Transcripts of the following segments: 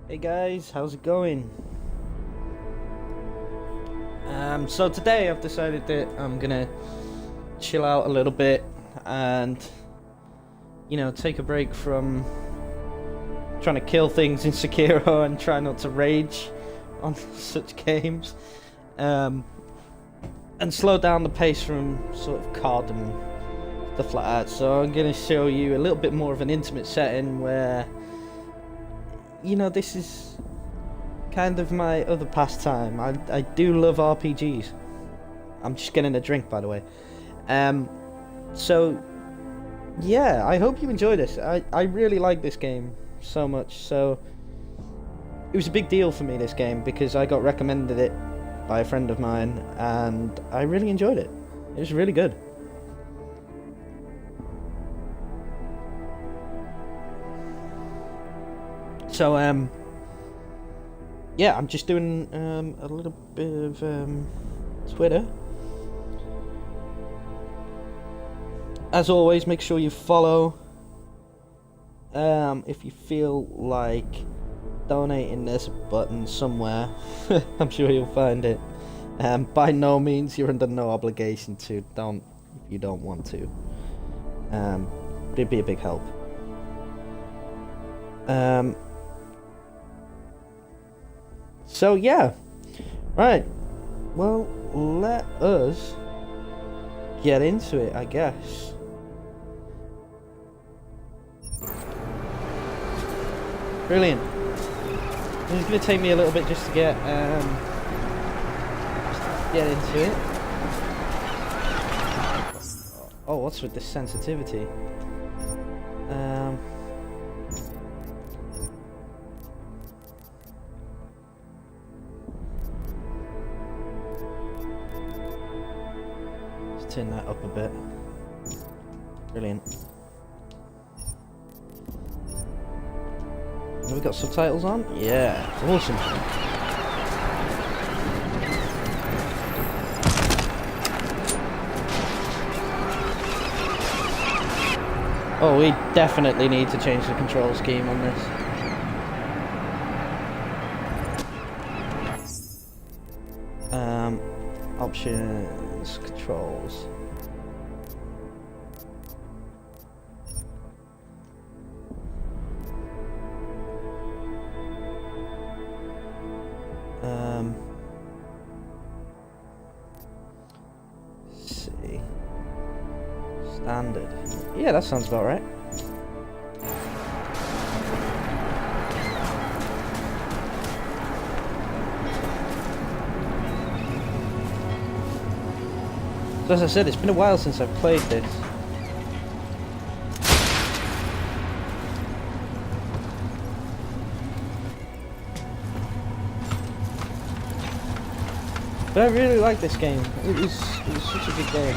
Hey guys, how's it going? So today I've decided that I'm gonna chill out a little bit and, take a break from trying to kill things in Sekiro and try not to rage on such games. And slow down the pace from sort of COD and stuff like that. So I'm gonna show you a little bit more of an intimate setting where, this is kind of my other pastime. I do love RPGs. I'm just getting a drink, by the way. So, yeah, I hope you enjoy this. I really like this game so much. So, it was a big deal for me, this game, because I got recommended it by a friend of mine, and I really enjoyed it. It was really good. So, yeah, I'm just doing a little bit of Twitter. As always, make sure you follow. If you feel like donating, there's a button somewhere. I'm sure you'll find it. By no means, you're under no obligation to. Don't if you don't want to. But it'd be a big help. So yeah, right, well, let us get into it, I guess. Brilliant. This is going to take me a little bit just to get into it. Oh, what's with this sensitivity? Turn that up a bit. Brilliant. Have we got subtitles on? Yeah, awesome. Oh, we definitely need to change the control scheme on this. Options, controls. Let's see. Standard. Yeah, that sounds about right. So as I said, it's been a while since I've played this. But I really like this game. It was such a good game.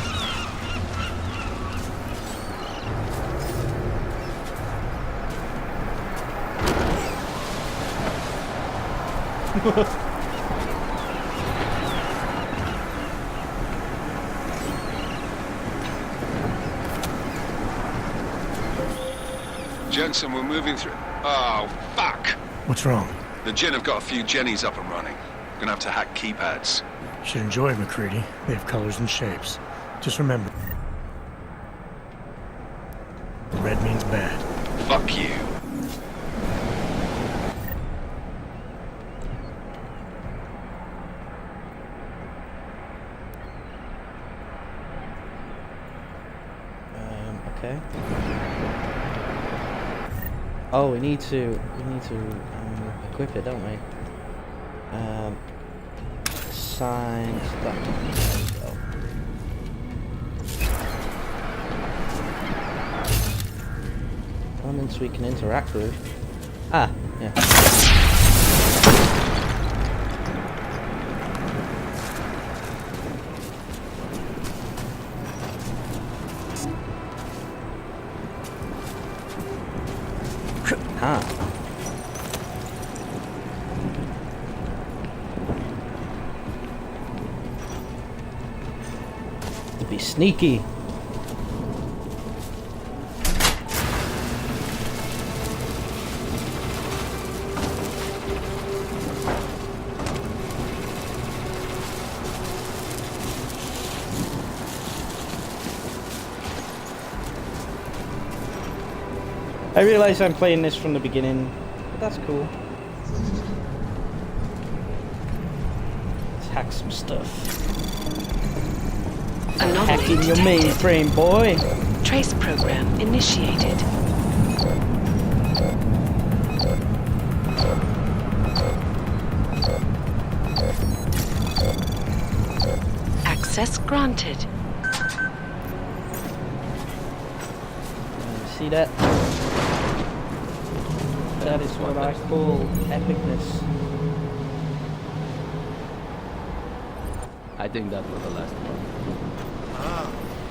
Jensen, we're moving through. Oh, fuck! What's wrong? The Jinn have got a few Jennies up and running. Gonna have to hack keypads. Should enjoy McCready. They have colors and shapes. Just remember, red means bad. Fuck you. Okay. Oh, we need to equip it, don't we? Signs. There we go. Elements we can interact with. Ah, yeah. Ah. To be sneaky. I realize I'm playing this from the beginning, but that's cool. Let's hack some stuff. Hacking your mainframe, boy. Trace program initiated. Access granted. See that? That is what I call epicness. I think that was the last one.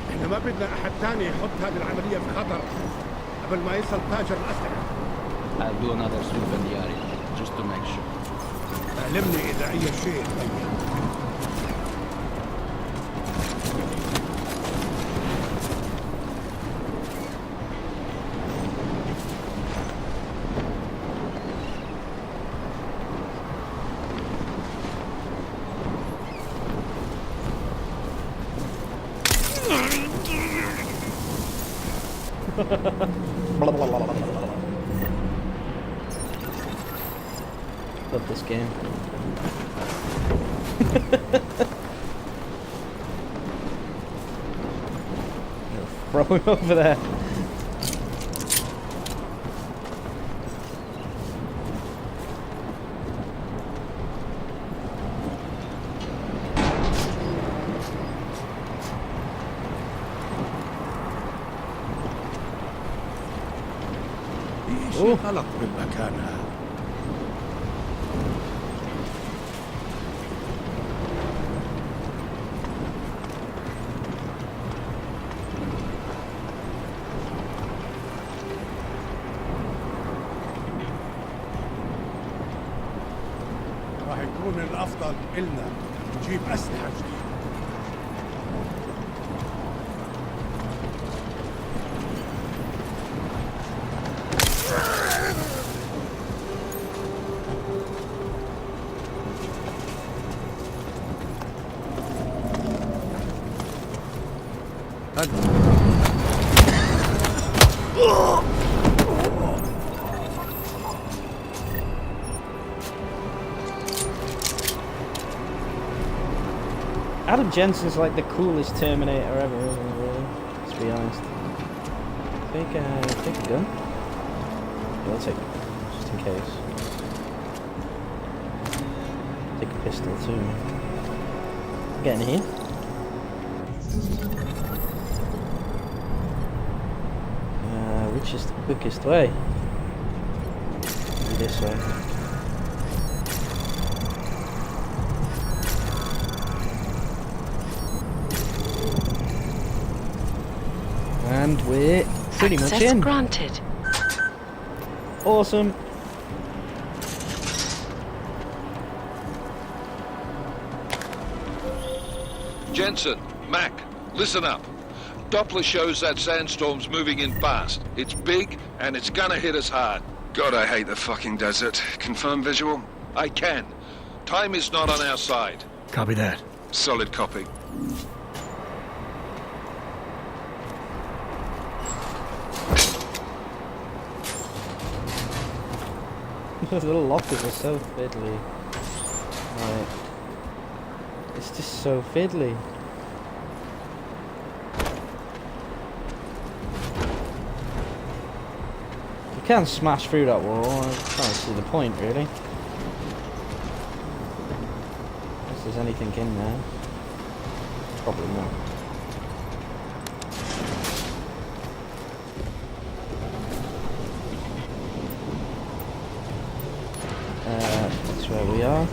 احنا ما بدنا احد تاني يحط هذه العملية في خطر قبل ما يصل تاجر الأسلحة. I'll do another sweep in the area, just to make sure. علمني إذا أي شيء تغير. Love this game. Throw him over there. في شيء غلط بالمكان هذا. راح يكون الأفضل إلنا نجيب أسلحة جديدة. Adam Jensen's like the coolest Terminator ever, isn't he, really? Let's be honest. Take a gun. Yeah, I'll take a gun, just in case. Take a pistol too. Get in here. Which is the quickest way? Maybe this way. And we're pretty much in. Granted. Awesome. Jensen, Mac, listen up. Doppler shows that sandstorm's moving in fast. It's big, and it's gonna hit us hard. God, I hate the fucking desert. Confirm visual? I can. Time is not on our side. Copy that. Solid copy. Those little lockers are so fiddly. Right. It's just so fiddly. You can't smash through that wall. I can't see the point, really. Unless there's anything in there. Probably not. That's where we are.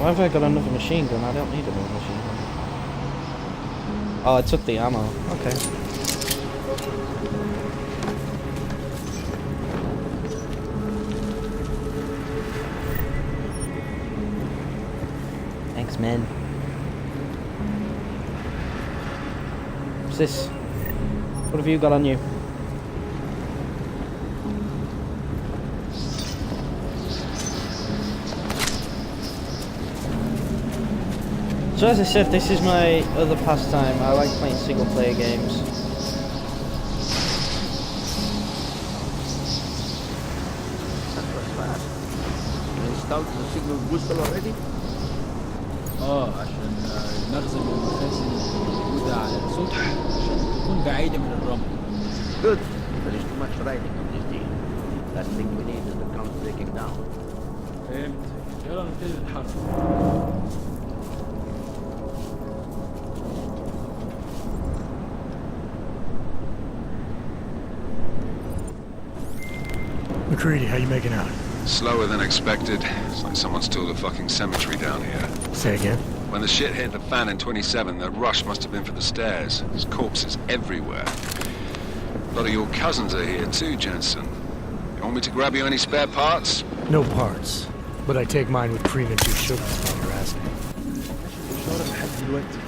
Why have I got another machine gun? I don't need another machine gun. Oh, I took the ammo. Okay. Thanks, man. What's this? What have you got on you? So as I said, this is my other pastime. I like playing single player games. That was fast. You installed the signal booster already? عشان نخزن المخازن الموجودة على الصوت عشان تكون بعيدة من الرمل. Good. There is too much riding on this deal. Last thing we need is the count breaking down. فهمت. يلا نبتدي الحرب. McCready, how you making out? Slower than expected. It's like someone's tilled a fucking cemetery down here. Say again? When the shit hit the fan in 27, the rush must have been for the stairs. There's corpses everywhere. A lot of your cousins are here too, Jensen. You want me to grab you any spare parts? No parts. But I take mine with cream and 2 sugars while you're asking. الإشارة لحد دلوقتي.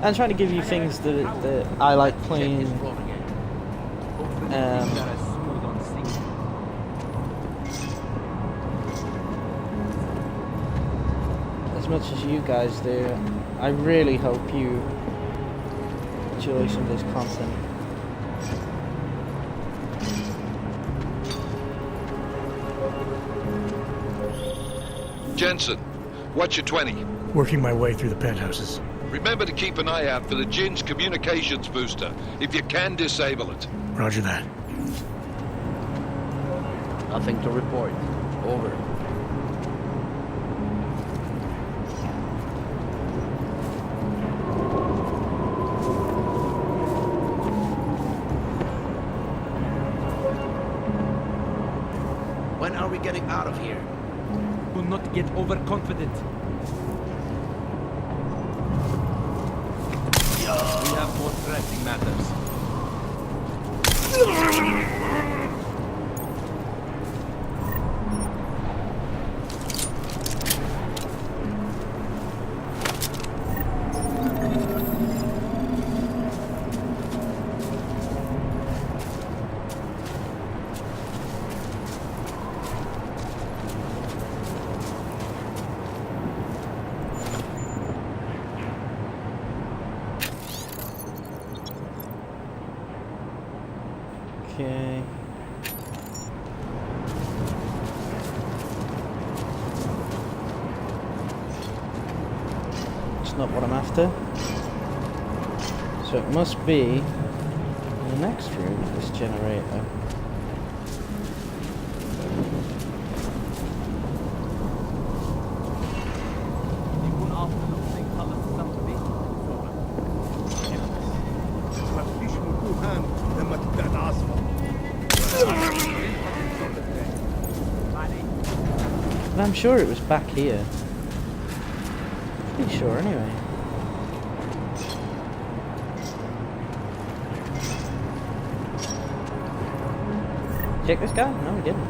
I'm trying to give you things that I like playing. As much as you guys do. I really hope you enjoy some of this content. Jensen, what's your 20? Working my way through the penthouses. Remember to keep an eye out for the Jin's communications booster. If you can, disable it. Roger that. Nothing to report. Over. When are we getting out of here? Do not get overconfident. We have more pressing matters. Okay. It's not what I'm after. So it must be in the next room, this generator. يكون أفضل لو نخلص الصف دي. ما فيش وجوه هان لما تبدأ العاصفة. But I'm sure it was back here. Pretty sure anyway. Check this guy? No, we didn't.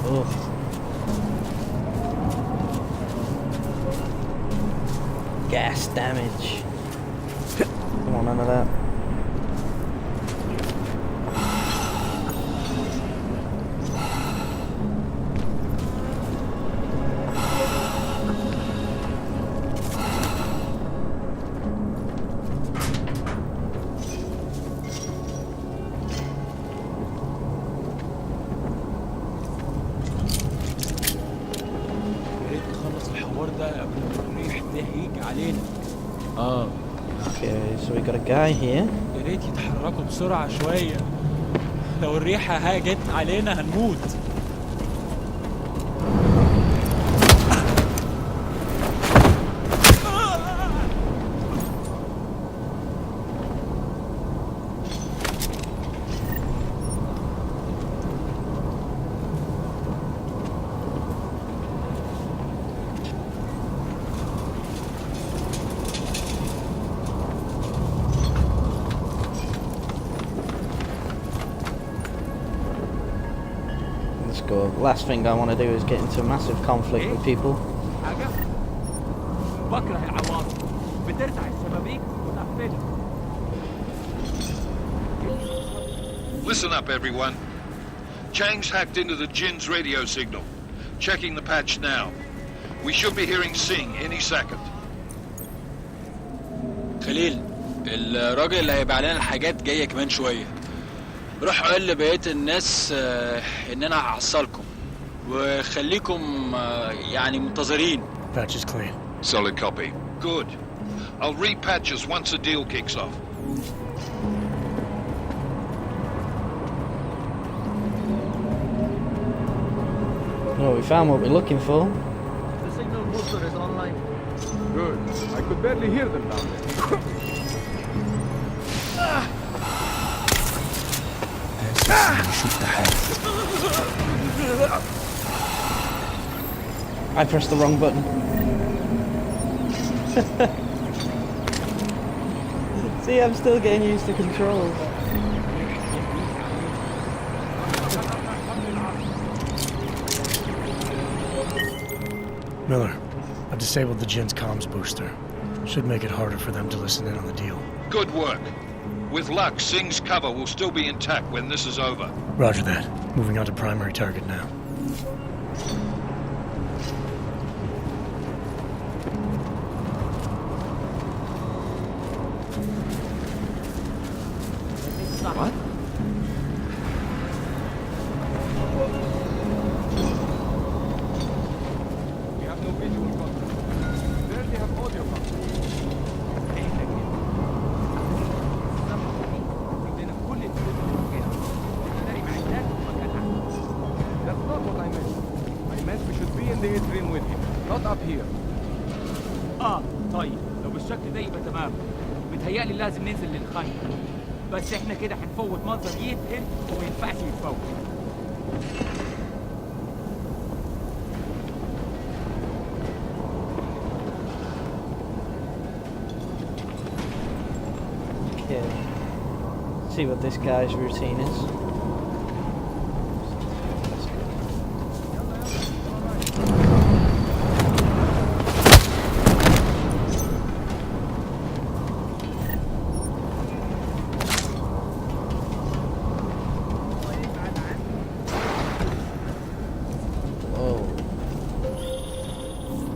Ugh. Gas damage. Don't want none of that. got a guy here. يا ريت يتحركوا بسرعة شوية. لو الريحة هاجت علينا هنموت. Go. Last thing I want to do is get into a massive conflict with people. Listen up, everyone. Chang's hacked into the Jin's radio signal. Checking the patch now. We should be hearing Sing any second. خليل، الراجل اللي هيبيع لنا الحاجات جاية كمان شوية. روح قول لبقية الناس ان انا هحصلكم وخليكم يعني منتظرين. Patch is clean. Solid copy. Good. I'll repatch us once the deal kicks off. Well, we found what we're looking for. The signal booster is online. Good. I could barely hear them down there. I pressed the wrong button. See, I'm still getting used to controls. Miller, I've disabled the Jin's comms booster. Should make it harder for them to listen in on the deal. Good work. With luck, Sing's cover will still be intact when this is over. Roger that. Moving on to primary target now. What? We have no visual contact. Barely have audio contact. That's not what I meant. I meant we should be in the atrium with him, not up here. طيب لو بالشكل ده يبقى تمام. متهيألي لازم ننزل للخيمة. بس احنا كده هنفوت منظر يتقل وما ينفعش يتفوت. Okay. See what this guy's routine is.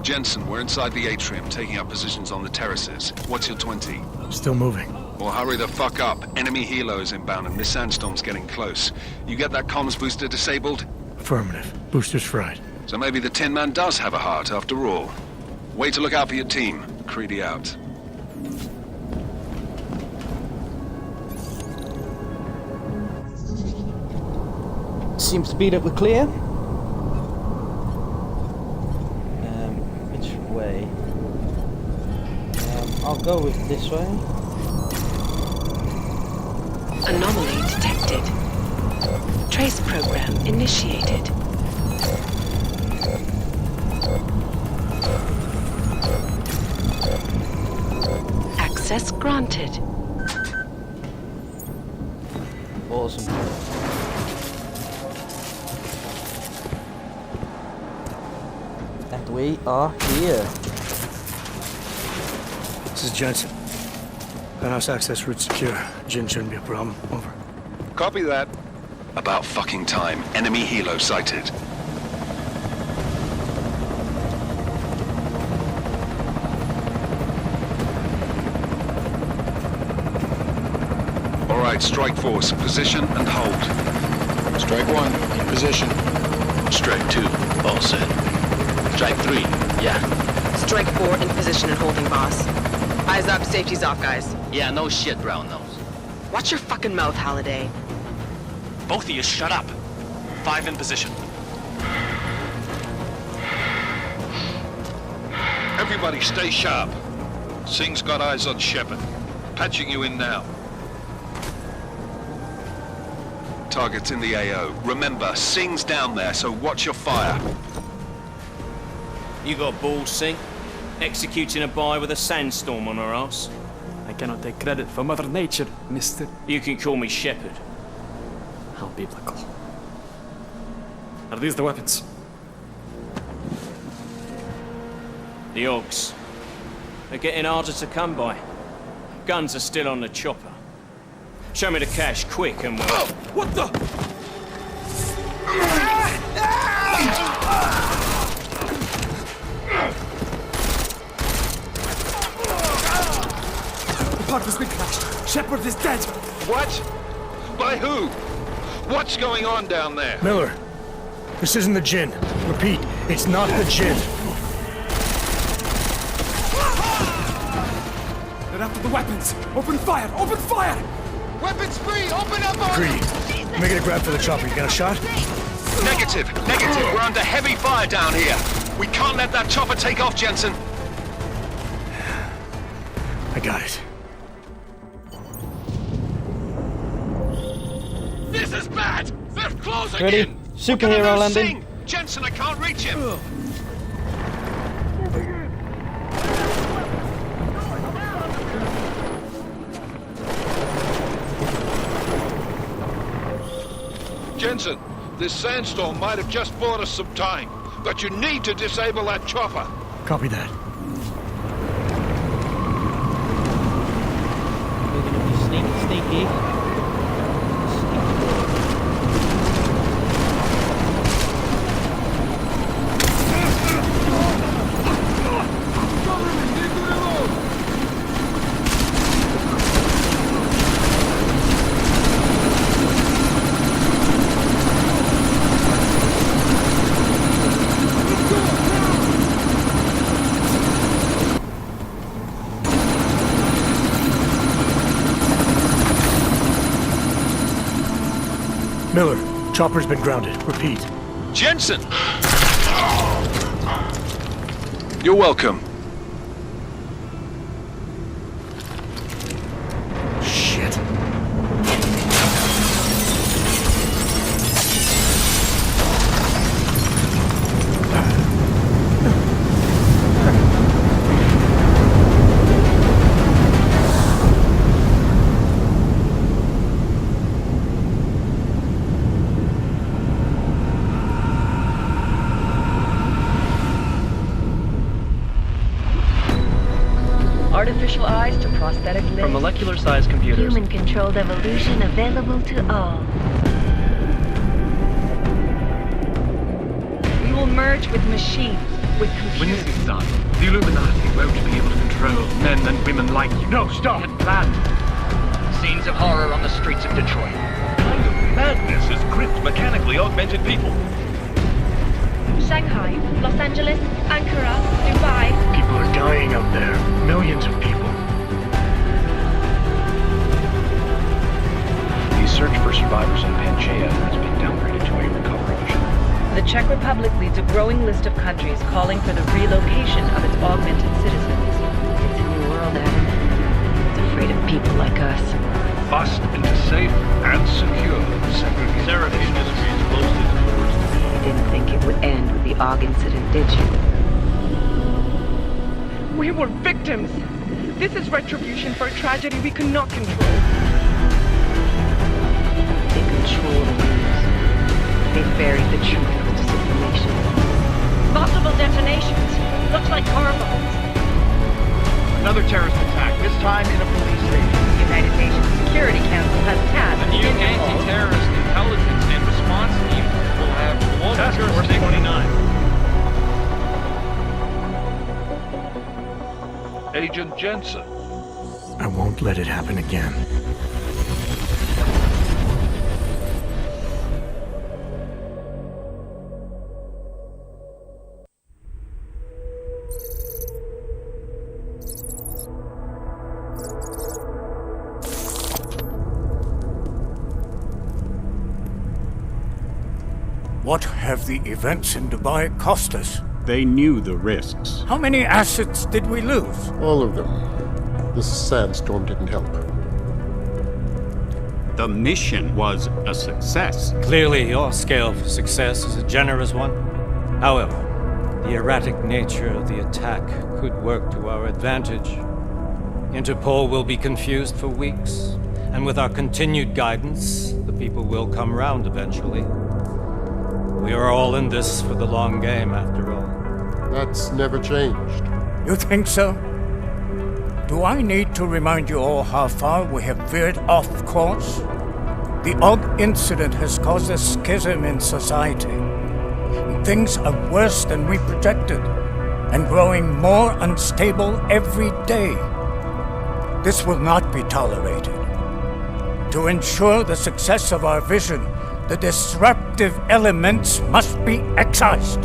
Jensen, we're inside the atrium, taking up positions on the terraces. What's your 20? Still moving. Well, hurry the fuck up. Enemy helo is inbound and this sandstorm's getting close. You get that comms booster disabled? Affirmative. Booster's fried. So maybe the Tin Man does have a heart after all. Way to look out for your team. Creedy out. Seems to be that we're clear. Which way? I'll go with this way. Anomaly detected. Trace program initiated. Access granted. Awesome. And we are here. This is Jensen. Penthouse access route secure. Jin shouldn't be a problem. Over. Copy that. About fucking time. Enemy helo sighted. All right, strike force. Position and hold. Strike 1, in position. Strike 2, all set. Strike 3, yeah. Strike 4 in position and holding, boss. Eyes up, safety's off, guys. Yeah, no shit, brown nose. Watch your fucking mouth, Halliday. Both of you shut up. 5 in position. Everybody stay sharp. Singh's got eyes on Shepard. Patching you in now. Target's in the AO. Remember, Singh's down there, so watch your fire. You got balls, Singh? Executing a buy with a sandstorm on our ass? I cannot take credit for Mother Nature, mister. You can call me Shepard. How biblical. Are these the weapons? The Ogs. They're getting harder to come by. Guns are still on the chopper. Show me the cash, quick, and we'll... What the? The part has been crashed. Shepard is dead. What? By who? What's going on down there? Miller, this isn't the Jinn. Repeat, it's not the Jinn. They're after the weapons. Open fire! Open fire! Weapons free! Open up on Greedy, make it a grab for the chopper. You got a shot? Negative. We're under heavy fire down here. We can't let that chopper take off, Jensen. I got it. This is bad! They're closing Ready? in! Superhero landing. Jensen, I can't reach him! Jensen, this sandstorm might have just bought us some time, but you need to disable that chopper. Copy that. We're gonna be sneaky. Miller, chopper's been grounded. Repeat. Jensen! You're welcome. Shit. Artificial eyes to prosthetic limbs. From molecular-sized computers. Human-controlled evolution available to all. We will merge with machines, with computers. When this is done, the Illuminati won't be able to control men and women like you. No, stop! And planned. Scenes of horror on the streets of Detroit. What kind of madness is gripped mechanically augmented people? Shanghai, Los Angeles, Ankara, Dubai. People are dying out there. Millions of people. The search for survivors in Pangaea has been downgraded to a recovery mission. The Czech Republic leads a growing list of countries calling for the relocation of its augmented citizens. It's a new world, Adam. It's afraid of people like us. Bust into safe and secure segregation. Serenade Industries closed its doors. You didn't think it would end with the AUG incident, did you? We were victims. This is retribution for a tragedy we cannot control. They control the news. They buried the truth with disinformation. Multiple detonations. Looks like car bombs. Another terrorist attack, this time in a police station. The United Nations Security Council has tasked The new anti-terrorist intelligence and response team will have global jurisdiction. 29. Agent Jensen. I won't let it happen again. What have the events in Dubai cost us? They knew the risks. How many assets did we lose? All of them. This sandstorm didn't help. The mission was a success. Clearly, your scale for success is a generous one. However, the erratic nature of the attack could work to our advantage. Interpol will be confused for weeks, and with our continued guidance, the people will come round eventually. We are all in this for the long game, after all. That's never changed. You think so? Do I need to remind you all how far we have veered off course? The Og incident has caused a schism in society. Things are worse than we projected, and growing more unstable every day. This will not be tolerated. To ensure the success of our vision, the disruptive elements must be excised.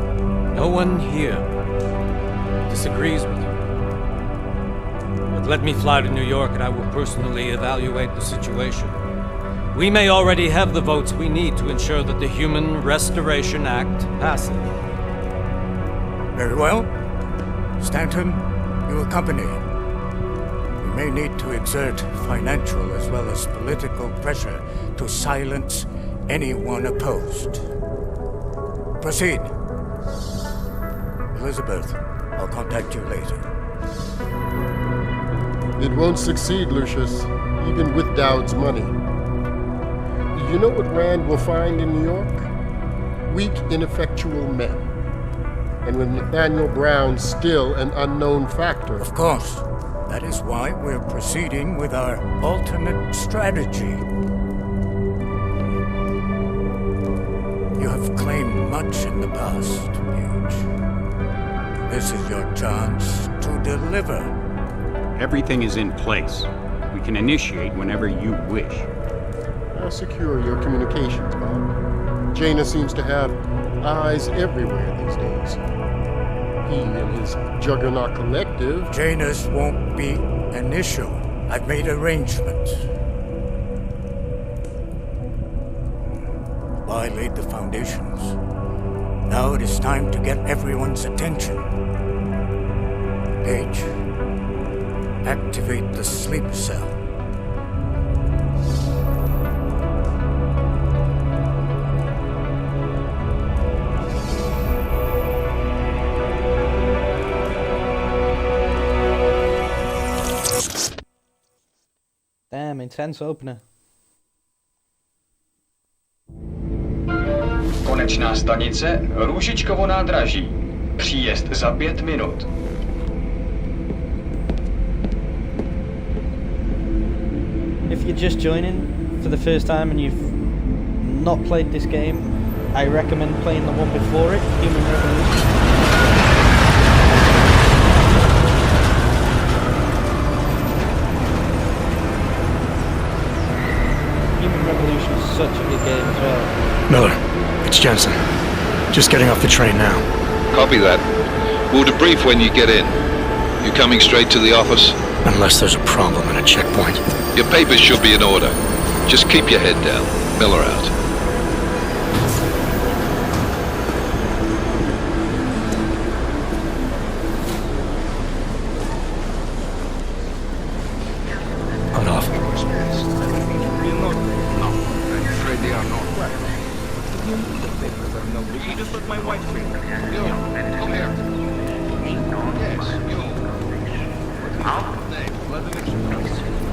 No one here disagrees with you. But let me fly to New York and I will personally evaluate the situation. We may already have the votes we need to ensure that the Human Restoration Act passes. Very well. Stanton, you accompany. We may need to exert financial as well as political pressure to silence anyone opposed. Proceed. Elizabeth, I'll contact you later. It won't succeed, Lucius, even with Dowd's money. You know what Rand will find in New York? Weak, ineffectual men. And with Nathaniel Brown still an unknown factor. Of course. That is why we're proceeding with our alternate strategy. You have claimed much in the past, Paige. This is your chance to deliver. Everything is in place. We can initiate whenever you wish. How secure are your communications, Bob? Jaina seems to have eyes everywhere these days. He and his Juggernaut Collective... Jaina's won't be an issue. I've made arrangements. I laid the foundations. Now it is time to get everyone's attention. Paige, activate the sleep cell. Damn, intense opener. Konečná stanice Růžičkovo nádraží. Příjezd za 5 minut. If you're just joining for the first time and you've not played this game, I recommend playing the one before it, Human Revolution. Human Revolution is such a good game as well. Miller, it's Jensen. Just getting off the train now. Copy that. We'll debrief when you get in. You coming straight to the office? Unless there's a problem at a checkpoint. Your papers should be in order. Just keep your head down. Miller out. Hold off. No, I'm afraid they are not. You just let my wife read. You, come here. Yes, you.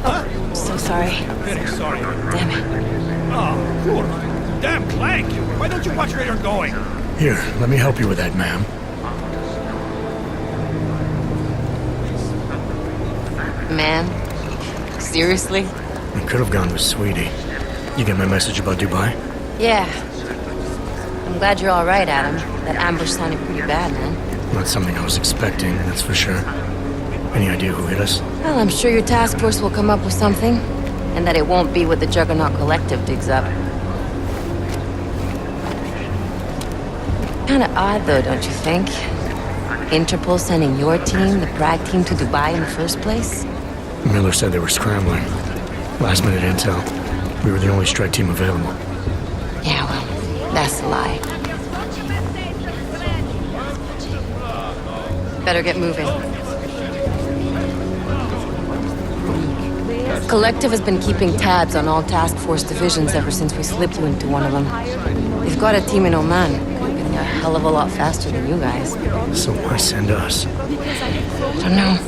Oh, so sorry. Very sorry. Damn it. Oh, poor. Damn Clank. Why don't you watch where you're going? Here, let me help you with that, ma'am. Man? Seriously? I could have gone with Sweetie. You get my message about Dubai? Yeah. I'm glad you're all right, Adam. That ambush sounded pretty bad, man. Not something I was expecting, that's for sure. Any idea who hit us? Well, I'm sure your task force will come up with something. And that it won't be what the Juggernaut Collective digs up. Kinda odd, though, don't you think? Interpol sending your team, the Prague team, to Dubai in the first place? Miller said they were scrambling. Last minute intel. We were the only strike team available. Yeah, well, that's a lie. Better get moving. Collective has been keeping tabs on all task force divisions ever since we slipped you into one of them. They've got a team in Oman. Could be a hell of a lot faster than you guys. So why send us? I don't know.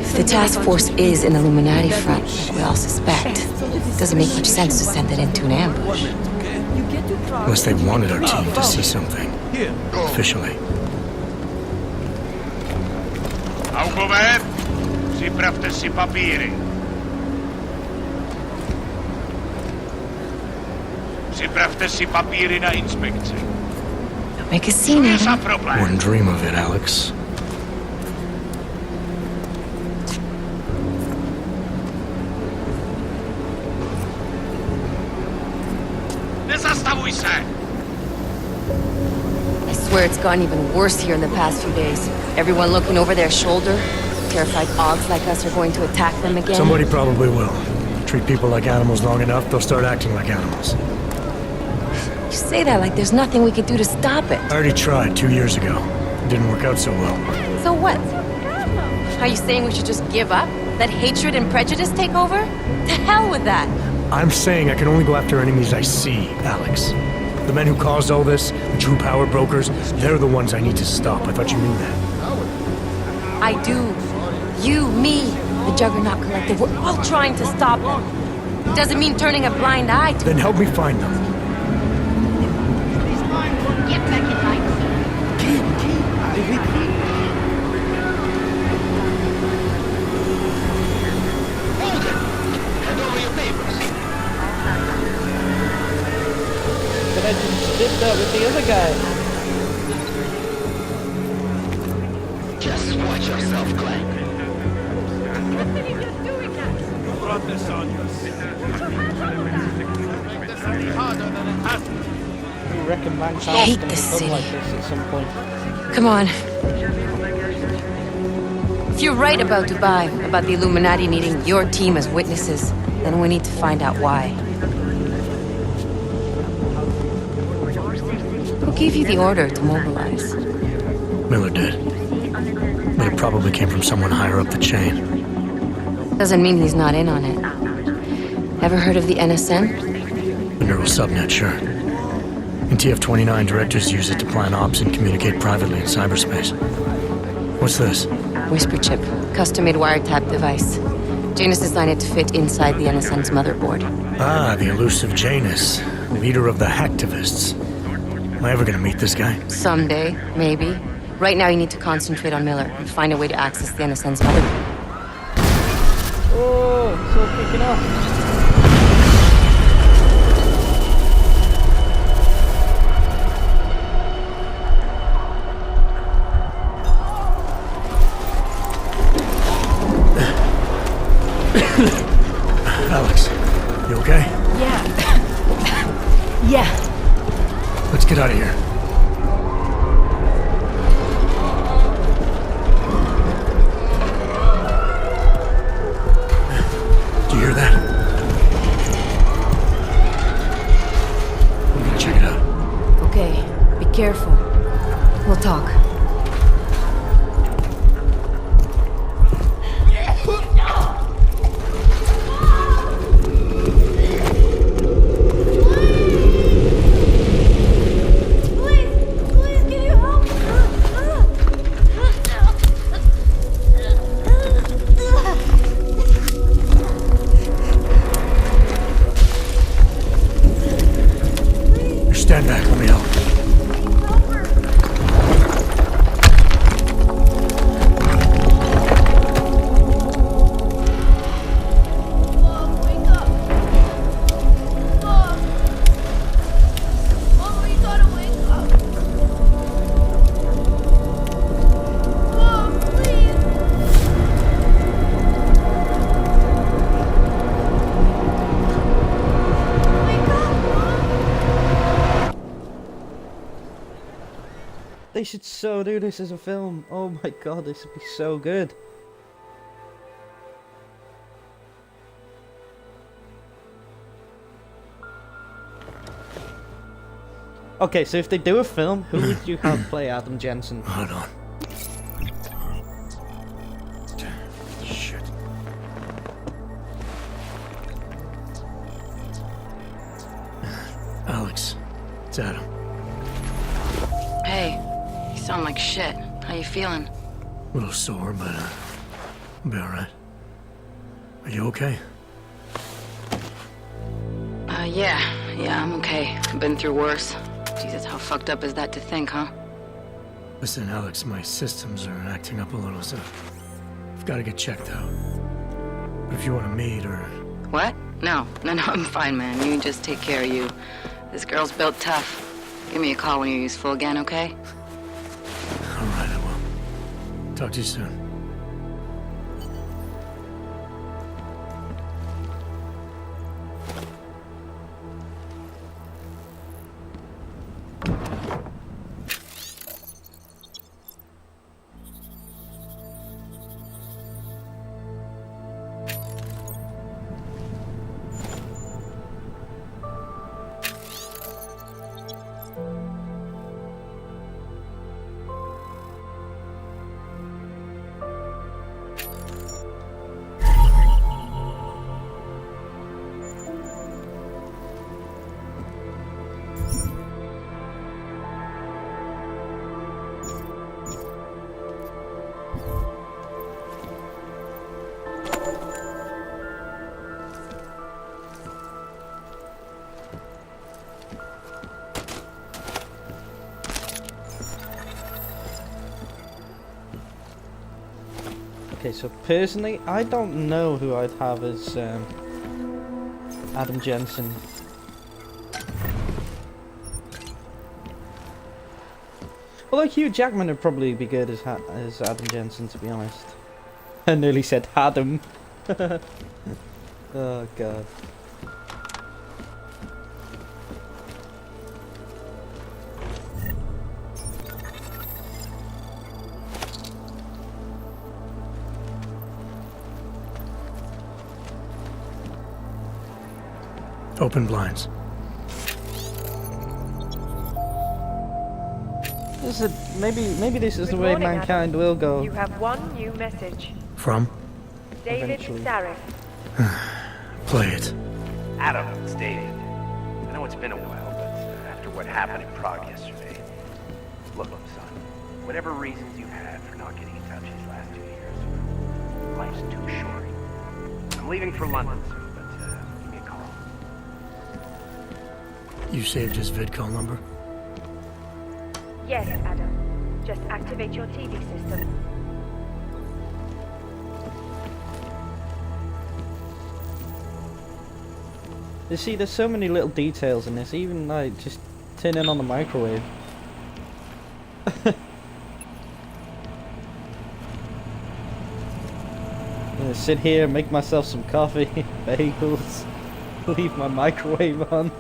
If the task force is an Illuminati front, like we all suspect, it doesn't make much sense to send it into an ambush. Unless they wanted our team to see something. Officially. Augover, připravte si papíry. Připravte si papíry na inspekci. Make a scene out of it. Wouldn't dream of it, Alex. Nezastavuj se! I swear it's gotten even worse here in the past few days. Everyone looking over their shoulder. Terrified Augs like us are going to attack them again. Somebody probably will. Treat people like animals long enough, they'll start acting like animals. You say that like there's nothing we could do to stop it. I already tried 2 years ago. It didn't work out so well. So what? Are you saying we should just give up? Let hatred and prejudice take over? To hell with that! I'm saying I can only go after enemies I see, Alex. The men who caused all this, the true power brokers, they're the ones I need to stop. I thought you knew that. I do. You, me, the Juggernaut Collective, we're all trying to stop them. Doesn't mean turning a blind eye to Then help me find them. Get back in line. But I just did that with the other guy. Just watch yourself, Clank. You brought this on Make this any harder than it has to be. You reckon Bangkok's hate gonna this become city. like this at some point? Come on. If you're right about Dubai, about the Illuminati needing your team as witnesses, then we need to find out why. Who gave you the order to mobilize? Miller did. But it probably came from someone higher up the chain. Doesn't mean he's not in on it. Ever heard of the NSN? The neural subnet, sure. In TF-29, directors use it to plan ops and communicate privately in cyberspace. What's this? Whisper chip, custom-made wiretap device. Janus designed it to fit inside the NSN's motherboard. Ah, the elusive Janus, leader of the hacktivists. Am I ever gonna meet this guy? Someday, maybe. Right now you need to concentrate on Miller and find a way to access the NSN's motherboard. Oh, it's all kicking off. Alex, you okay? Yeah. Yeah. Let's get out of here. Do you hear that? I'm gonna check it out. Okay, be careful. We'll talk. Stand back, let me help. They should so do this as a film. Oh my god, this would be so good. Okay, so if they do a film, who would you have play Adam Jensen? Hold on. Shit. Alex, it's Adam. Hey, you sound like shit. How you feeling? A little sore, but I'll be alright. Are you okay? Yeah, I'm okay. I've been through worse. Jesus, how fucked up is that to think, huh? Listen, Alex, my systems are acting up a little, so I've got to get checked out. But if you want to meet or... What? No, I'm fine, man. You just take care of you. This girl's built tough. Give me a call when you're useful again, okay? Alright, I will. Talk to you soon. Okay, so personally, I don't know who I'd have as Adam Jensen. Although Hugh Jackman would probably be good as Adam Jensen, to be honest. I nearly said Adam. Oh god. Open blinds. Maybe this is the way morning, mankind Adam. will go. You have one new message. From? David Eventually. Sarif. Play it. Adam, it's David. I know it's been a while, but after what happened in Prague yesterday... Look, son, whatever reasons you had for not getting in touch these last 2 years, life's too short. I'm leaving for London soon, but give me a call. You saved his VidCall number? Yes, Adam. Just activate your TV system. You see, there's so many little details in this, even like just turning on the microwave. I'm gonna sit here, make myself some coffee, bagels, leave my microwave on.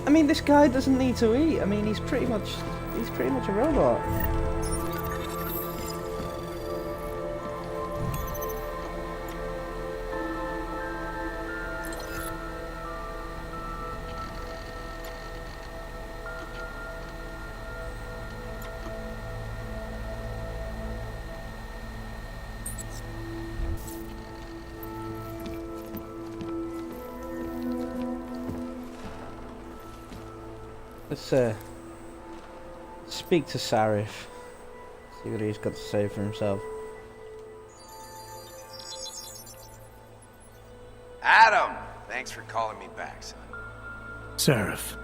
I mean, this guy doesn't need to eat. I mean, he's pretty much a robot. Let's speak to Sarif. See what he's got to say for himself. Adam! Thanks for calling me back, son. Sarif.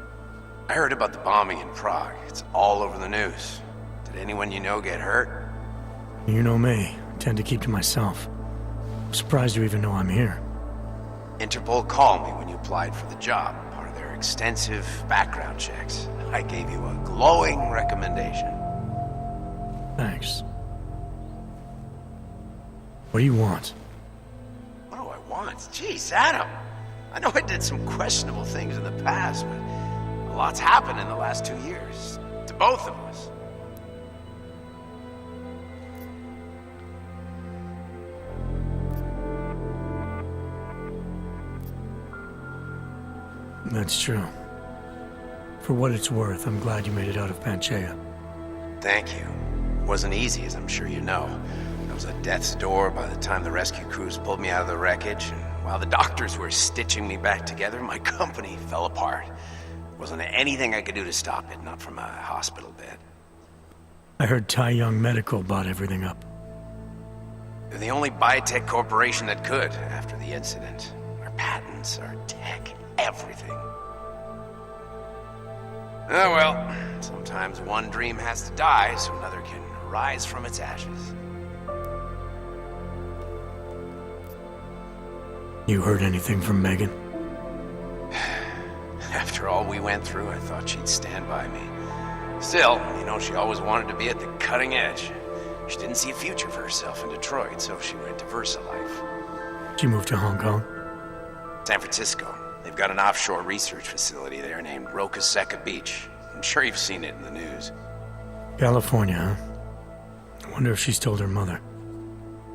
I heard about the bombing in Prague. It's all over the news. Did anyone you know get hurt? You know me. I tend to keep to myself. I'm surprised you even know I'm here. Interpol called me when you applied for the job. Part of their extensive background checks. I gave you a glowing recommendation. Thanks. What do you want? What do I want? Jeez, Adam. I know I did some questionable things in the past, but a lot's happened in the last 2 years. To both of us. That's true. For what it's worth, I'm glad you made it out of Panchaea. Thank you. It wasn't easy, as I'm sure you know. I was at death's door by the time the rescue crews pulled me out of the wreckage, and while the doctors were stitching me back together, my company fell apart. Wasn't anything I could do to stop it, not from a hospital bed. I heard Tai Young Medical bought everything up. They're the only biotech corporation that could after the incident. Our patents, our tech, everything. Oh well, sometimes one dream has to die so another can rise from its ashes. You heard anything from Megan? After all we went through, I thought she'd stand by me. Still, you know, she always wanted to be at the cutting edge. She didn't see a future for herself in Detroit, so she went to VersaLife. She moved to Hong Kong? San Francisco. They've got an offshore research facility there named Roca Seca Beach. I'm sure you've seen it in the news. California, huh? I wonder if she's told her mother.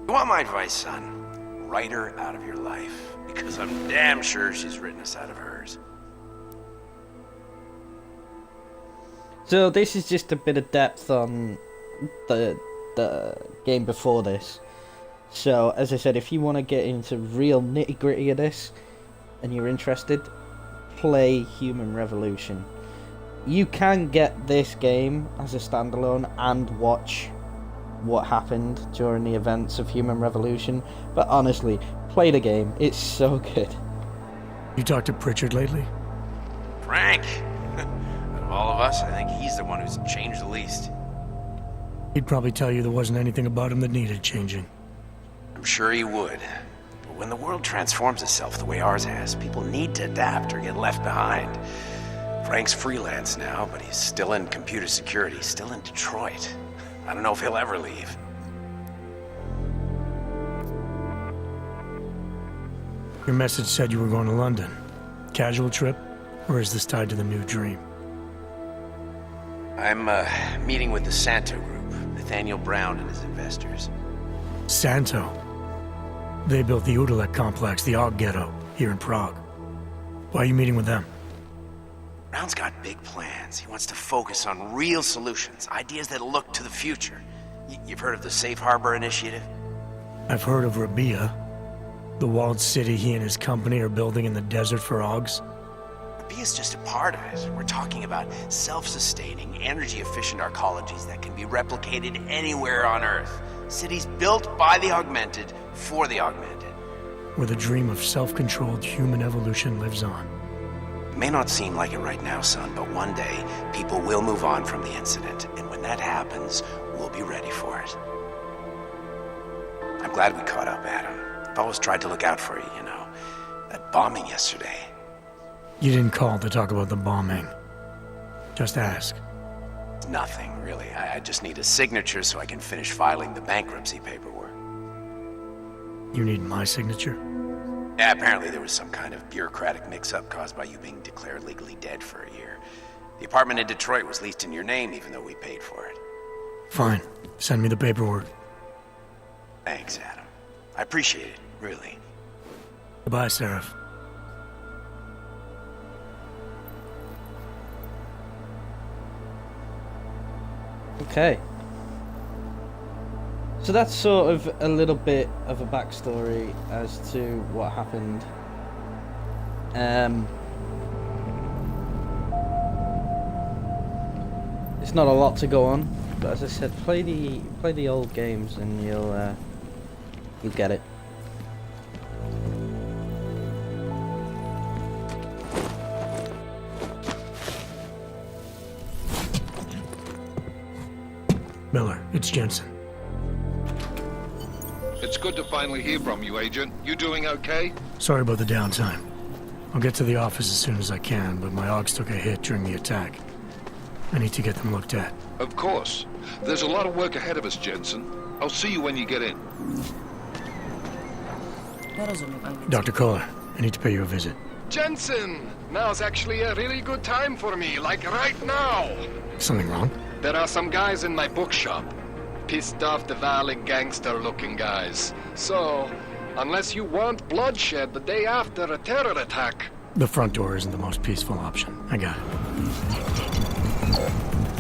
You want my advice, son? Write her out of your life, because I'm damn sure she's written us out of hers. So this is just a bit of depth on the game before this. So, as I said, if you want to get into real nitty-gritty of this, and you're interested, play Human Revolution. You can get this game as a standalone and watch what happened during the events of Human Revolution, but honestly, play the game. It's so good. You talked to Pritchard lately? Frank! Out of all of us, I think he's the one who's changed the least. He'd probably tell you there wasn't anything about him that needed changing. I'm sure he would. But when the world transforms itself the way ours has, people need to adapt or get left behind. Frank's freelance now, but he's still in computer security, still in Detroit. I don't know if he'll ever leave. Your message said you were going to London. Casual trip? Or is this tied to the new dream? I'm meeting with the Santo Group, Nathaniel Brown and his investors. Santo? They built the Udalek complex, the Og Ghetto, here in Prague. Why are you meeting with them? Brown's got big plans. He wants to focus on real solutions, ideas that look to the future. You've heard of the Safe Harbor Initiative? I've heard of Rabia, the walled city he and his company are building in the desert for Augs. Rabia's just a part of it. We're talking about self-sustaining, energy-efficient arcologies that can be replicated anywhere on Earth. Cities built by the augmented, for the augmented. Where the dream of self-controlled human evolution lives on. It may not seem like it right now, son, but one day, people will move on from the incident, and when that happens, we'll be ready for it. I'm glad we caught up, Adam. I've always tried to look out for you, you know. That bombing yesterday. You didn't call to talk about the bombing. Just ask. It's nothing, really. I just need a signature so I can finish filing the bankruptcy paperwork. You need my signature? Yeah, apparently there was some kind of bureaucratic mix-up caused by you being declared legally dead for a year. The apartment in Detroit was leased in your name even though we paid for it. Fine. Send me the paperwork. Thanks, Adam. I appreciate it, really. Goodbye, Seraph. Okay. So that's sort of a little bit of a backstory as to what happened. It's not a lot to go on, but as I said, play the old games and you'll get it. Miller, it's Jensen. It's good to finally hear from you, Agent. You doing okay? Sorry about the downtime. I'll get to the office as soon as I can, but my Augs took a hit during the attack. I need to get them looked at. Of course. There's a lot of work ahead of us, Jensen. I'll see you when you get in. Dr. Kohler, I need to pay you a visit. Jensen! Now's actually a really good time for me, like right now! Something wrong? There are some guys in my bookshop. Pissed off the Valley gangster-looking guys. So, unless you want bloodshed the day after a terror attack... The front door isn't the most peaceful option. I got it.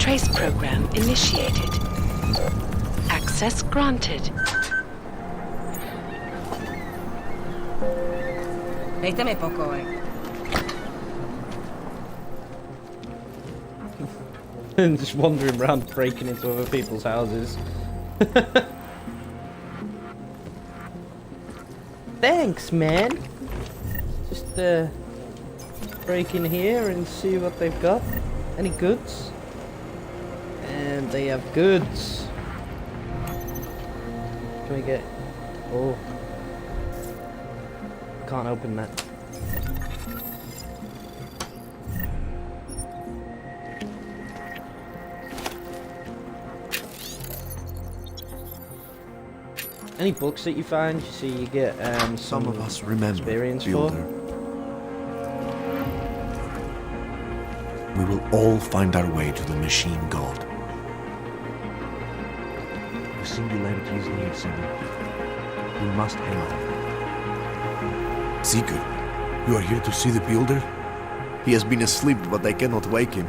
Trace program initiated. Access granted. Déjame poco, And just wandering around breaking into other people's houses. Thanks, man. Just break in here and see what they've got. Any goods? And they have goods. Can we get... Oh. Can't open that. Any books that you find, you see you get some of us remember experience Builder. for. We will all find our way to the machine god. The singularity is near, Senator. We must hang on. Seeker, you are here to see the Builder? He has been asleep, but I cannot wake him.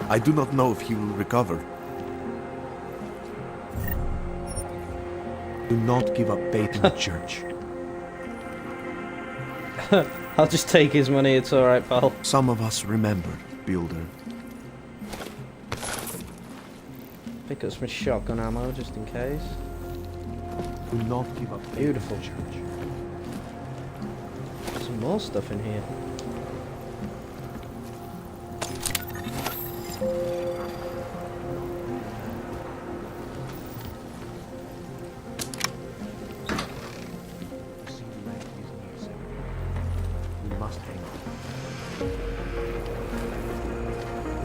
I do not know if he will recover. Do not give up faith in the church. I'll just take his money, it's alright, pal. Some of us remember, Builder. Pick up some shotgun ammo just in case. Do not give up faith Beautiful. in the church. Some more stuff in here.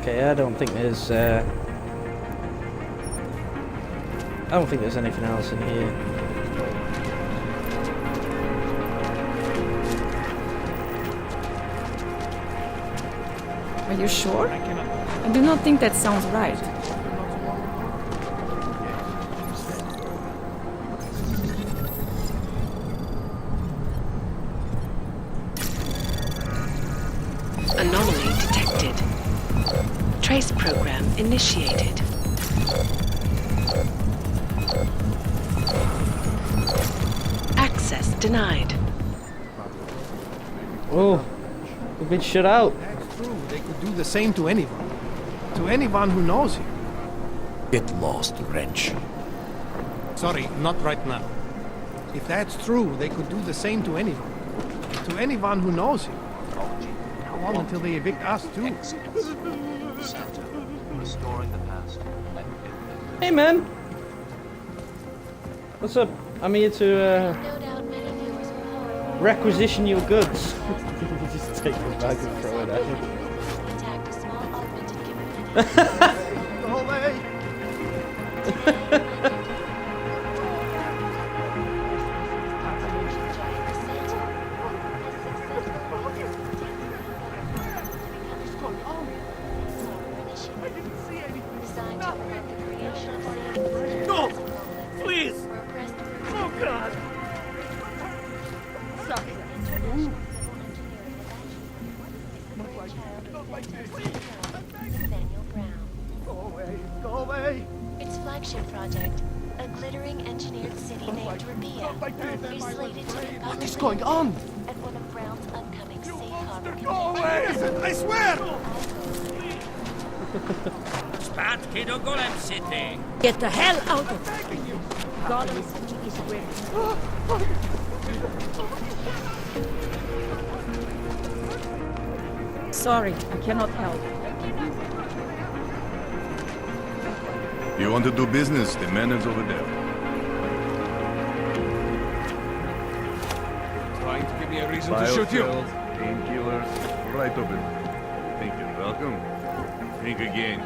Okay, I don't think there's anything else in here. Are you sure? I do not think that sounds right. Anomaly detected. Trace program initiated. Access denied. Oh, we've been shut out. That's true. They could do the same to anyone. To anyone who knows him. Get lost, wrench. Sorry, not right now. If that's true, they could do the same to anyone. To anyone who knows him. How long until they evict us too? Restoring the past. Hey, man. What's up? I'm here to requisition your goods. Just take it back and throw it at him. Go away! No! Please! Oh, God! Go away! Go away! Its flagship project, a glittering engineered city named Rapia, is slated to become What is going on? at one of Brown's upcoming safe harbor Go away! I swear! Spat kiddo golem city. Get the hell out of here! Golem City is ready. Sorry, I cannot help. You want to do business? The man is over there. Trying to give me a reason to shoot you. Biofuels, painkillers, right over there. Thank you. Welcome. Think again.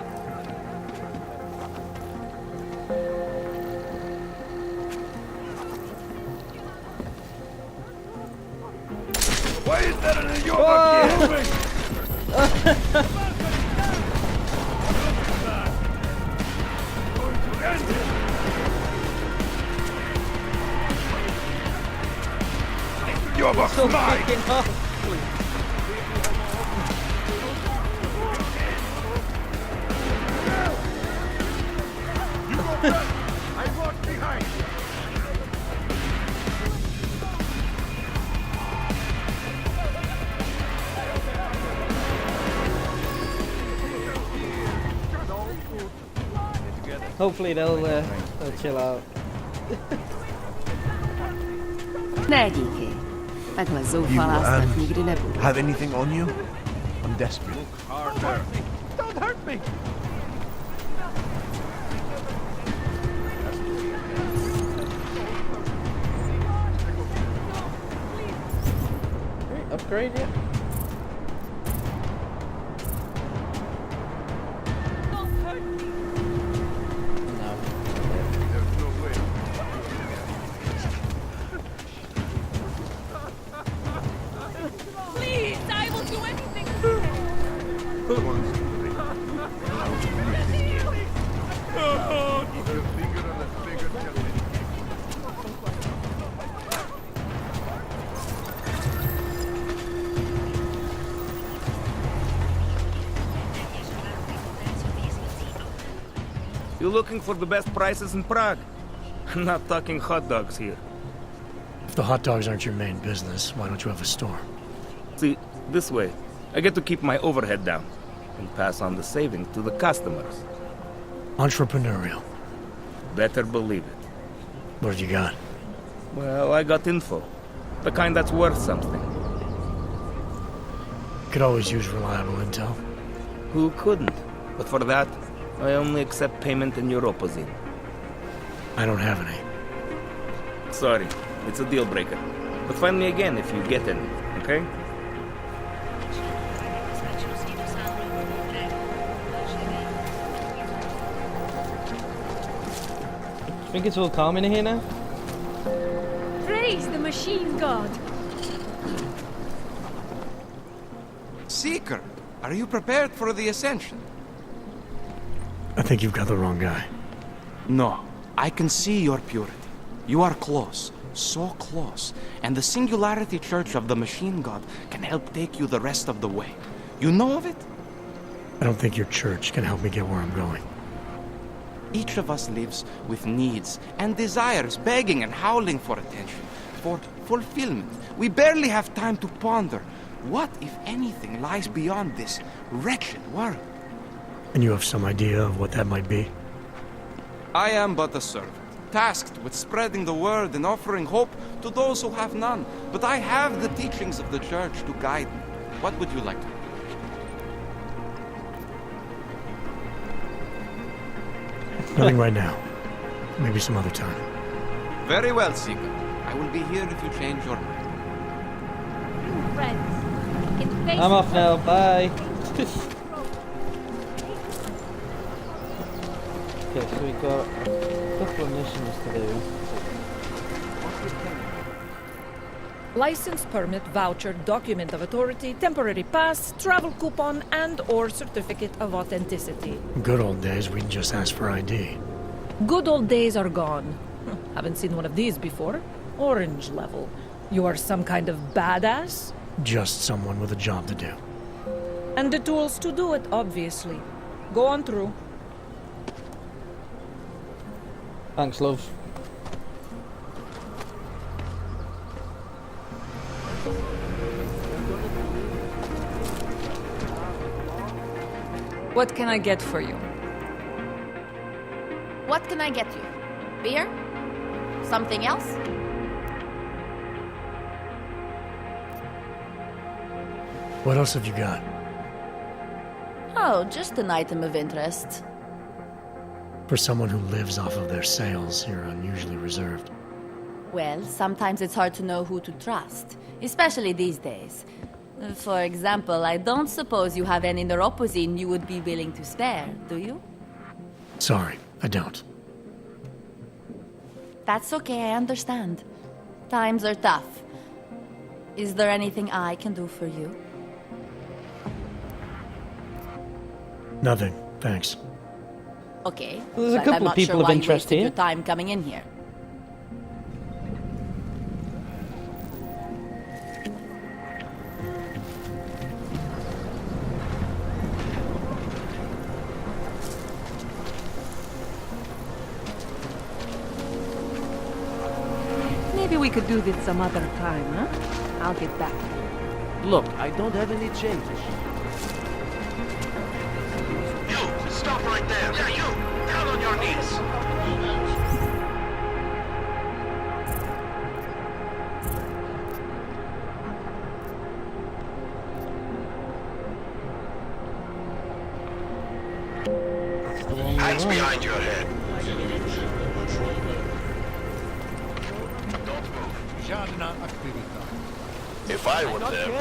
Why is there an Whoa! You're so mine! freaking hot. I walk behind. Hopefully they'll chill out. Have anything on you? I'm desperate. Don't hurt me! Upgrade it? Please, I will do anything. Keep your finger on the trigger till then. You looking for the best prices in Prague? I'm not talking hot dogs here. If the hot dogs aren't your main business, why don't you have a store? See, this way, I get to keep my overhead down and pass on the savings to the customers. Entrepreneurial. Better believe it. What have you got? Well, I got info. The kind that's worth something. Could always use reliable intel. Who couldn't? But for that, I only accept payment in Europozine. I don't have any. Sorry, it's a deal breaker. But find me again if you get any, okay? I think it's all calm in here now. Praise the machine god. Seeker, are you prepared for the ascension? I think you've got the wrong guy. No, I can see your purity. You are close, so close, and the Singularity Church of the Machine God can help take you the rest of the way. You know of it? I don't think your church can help me get where I'm going. Each of us lives with needs and desires, begging and howling for attention, for fulfillment. We barely have time to ponder what, if anything, lies beyond this wretched world. And you have some idea of what that might be? I am but a servant, tasked with spreading the word and offering hope to those who have none. But I have the teachings of the church to guide me. What would you like to do? Nothing right now. Maybe some other time. Very well, Seeker. I will be here if you change your mind. Friends, in face I'm off now, bye. Okay, so we got a couple of missions to do. License, permit, voucher, document of authority, temporary pass, travel coupon, and/or certificate of authenticity. Good old days, we'd just ask for ID. Good old days are gone. Haven't seen one of these before. Orange level. You are some kind of badass? Just someone with a job to do. And the tools to do it, obviously. Go on through. Thanks, love. What can I get for you? What can I get you? Beer? Something else? What else have you got? Oh, just an item of interest. For someone who lives off of their sales, you're unusually reserved. Well, sometimes it's hard to know who to trust, especially these days. For example, I don't suppose you have any neuropozine you would be willing to spare, do you? Sorry, I don't. That's okay, I understand. Times are tough. Is there anything I can do for you? Nothing, thanks. Okay, There's a but couple I'm of not people sure of why you interest wasted here. your time coming in here. Maybe we could do this some other time, huh? I'll get back to you. Look, I don't have any changes. You! Stop right there! Yeah, you! Down on your knees! Hands behind your head. Don't move. If I were them,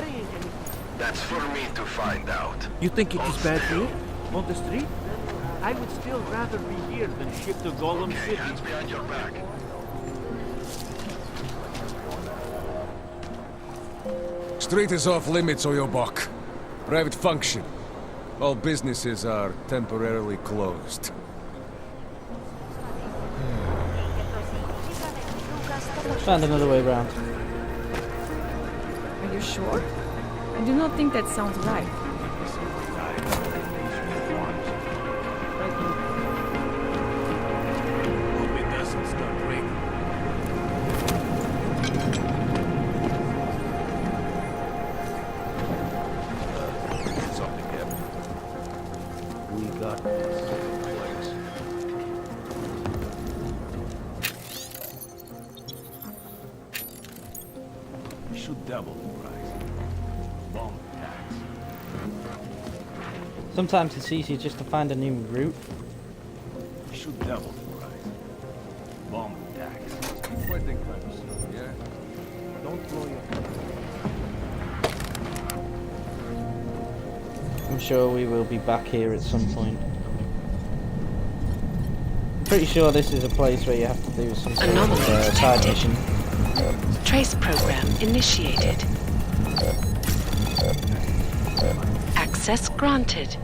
that's for me to find out. You think it is bad here? On the street? I would still rather be here than shipped to Golem City. Hands behind your back. Street is off limits, Oyobok. Private function. All businesses are temporarily closed. Found another way around. Are you sure? I do not think that sounds right. Hope it doesn't start raining. Something happened. We got this. We should double the price. Bomb tax. Sometimes it's easier just to find a new route. We should double the price. Bomb tax. Quite incredible, yeah? Don't blow your I'm sure we will be back here at some point. I'm pretty sure this is a place where you have to do some sort of side mission. Trace program initiated. Access granted.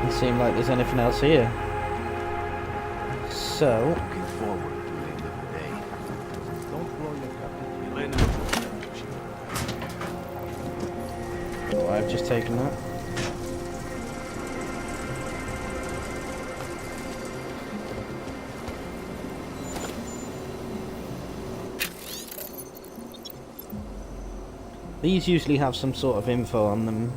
Doesn't seem like there's anything else here. So, looking forward to the end of the day. Don't blow your cup. oh, I've just taken that. These usually have some sort of info on them.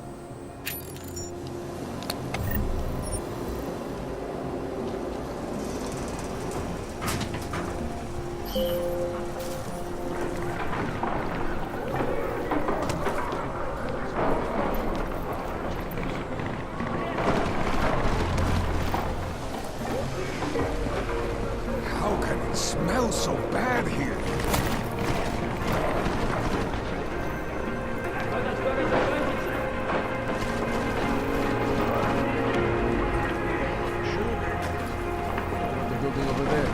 How can it smell so bad here? The building over there.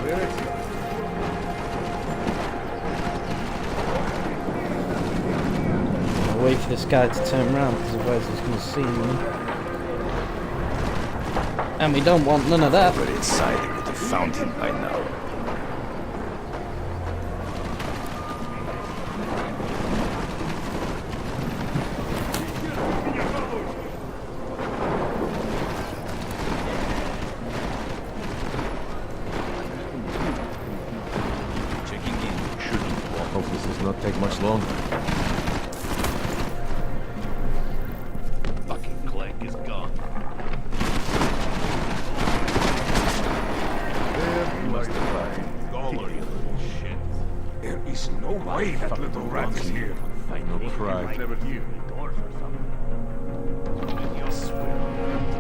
Where is it? I'll wait for this guy to turn around, because otherwise he's going to see me. And we don't want none of that. We're inside with the fountain by now. Checking in. Hope this does not take much longer. Fucking Clegg is gone. Must have died. Dollar, you little shit. There is no way that little rat is here. I know pride. Never here. Doors or something. I swear,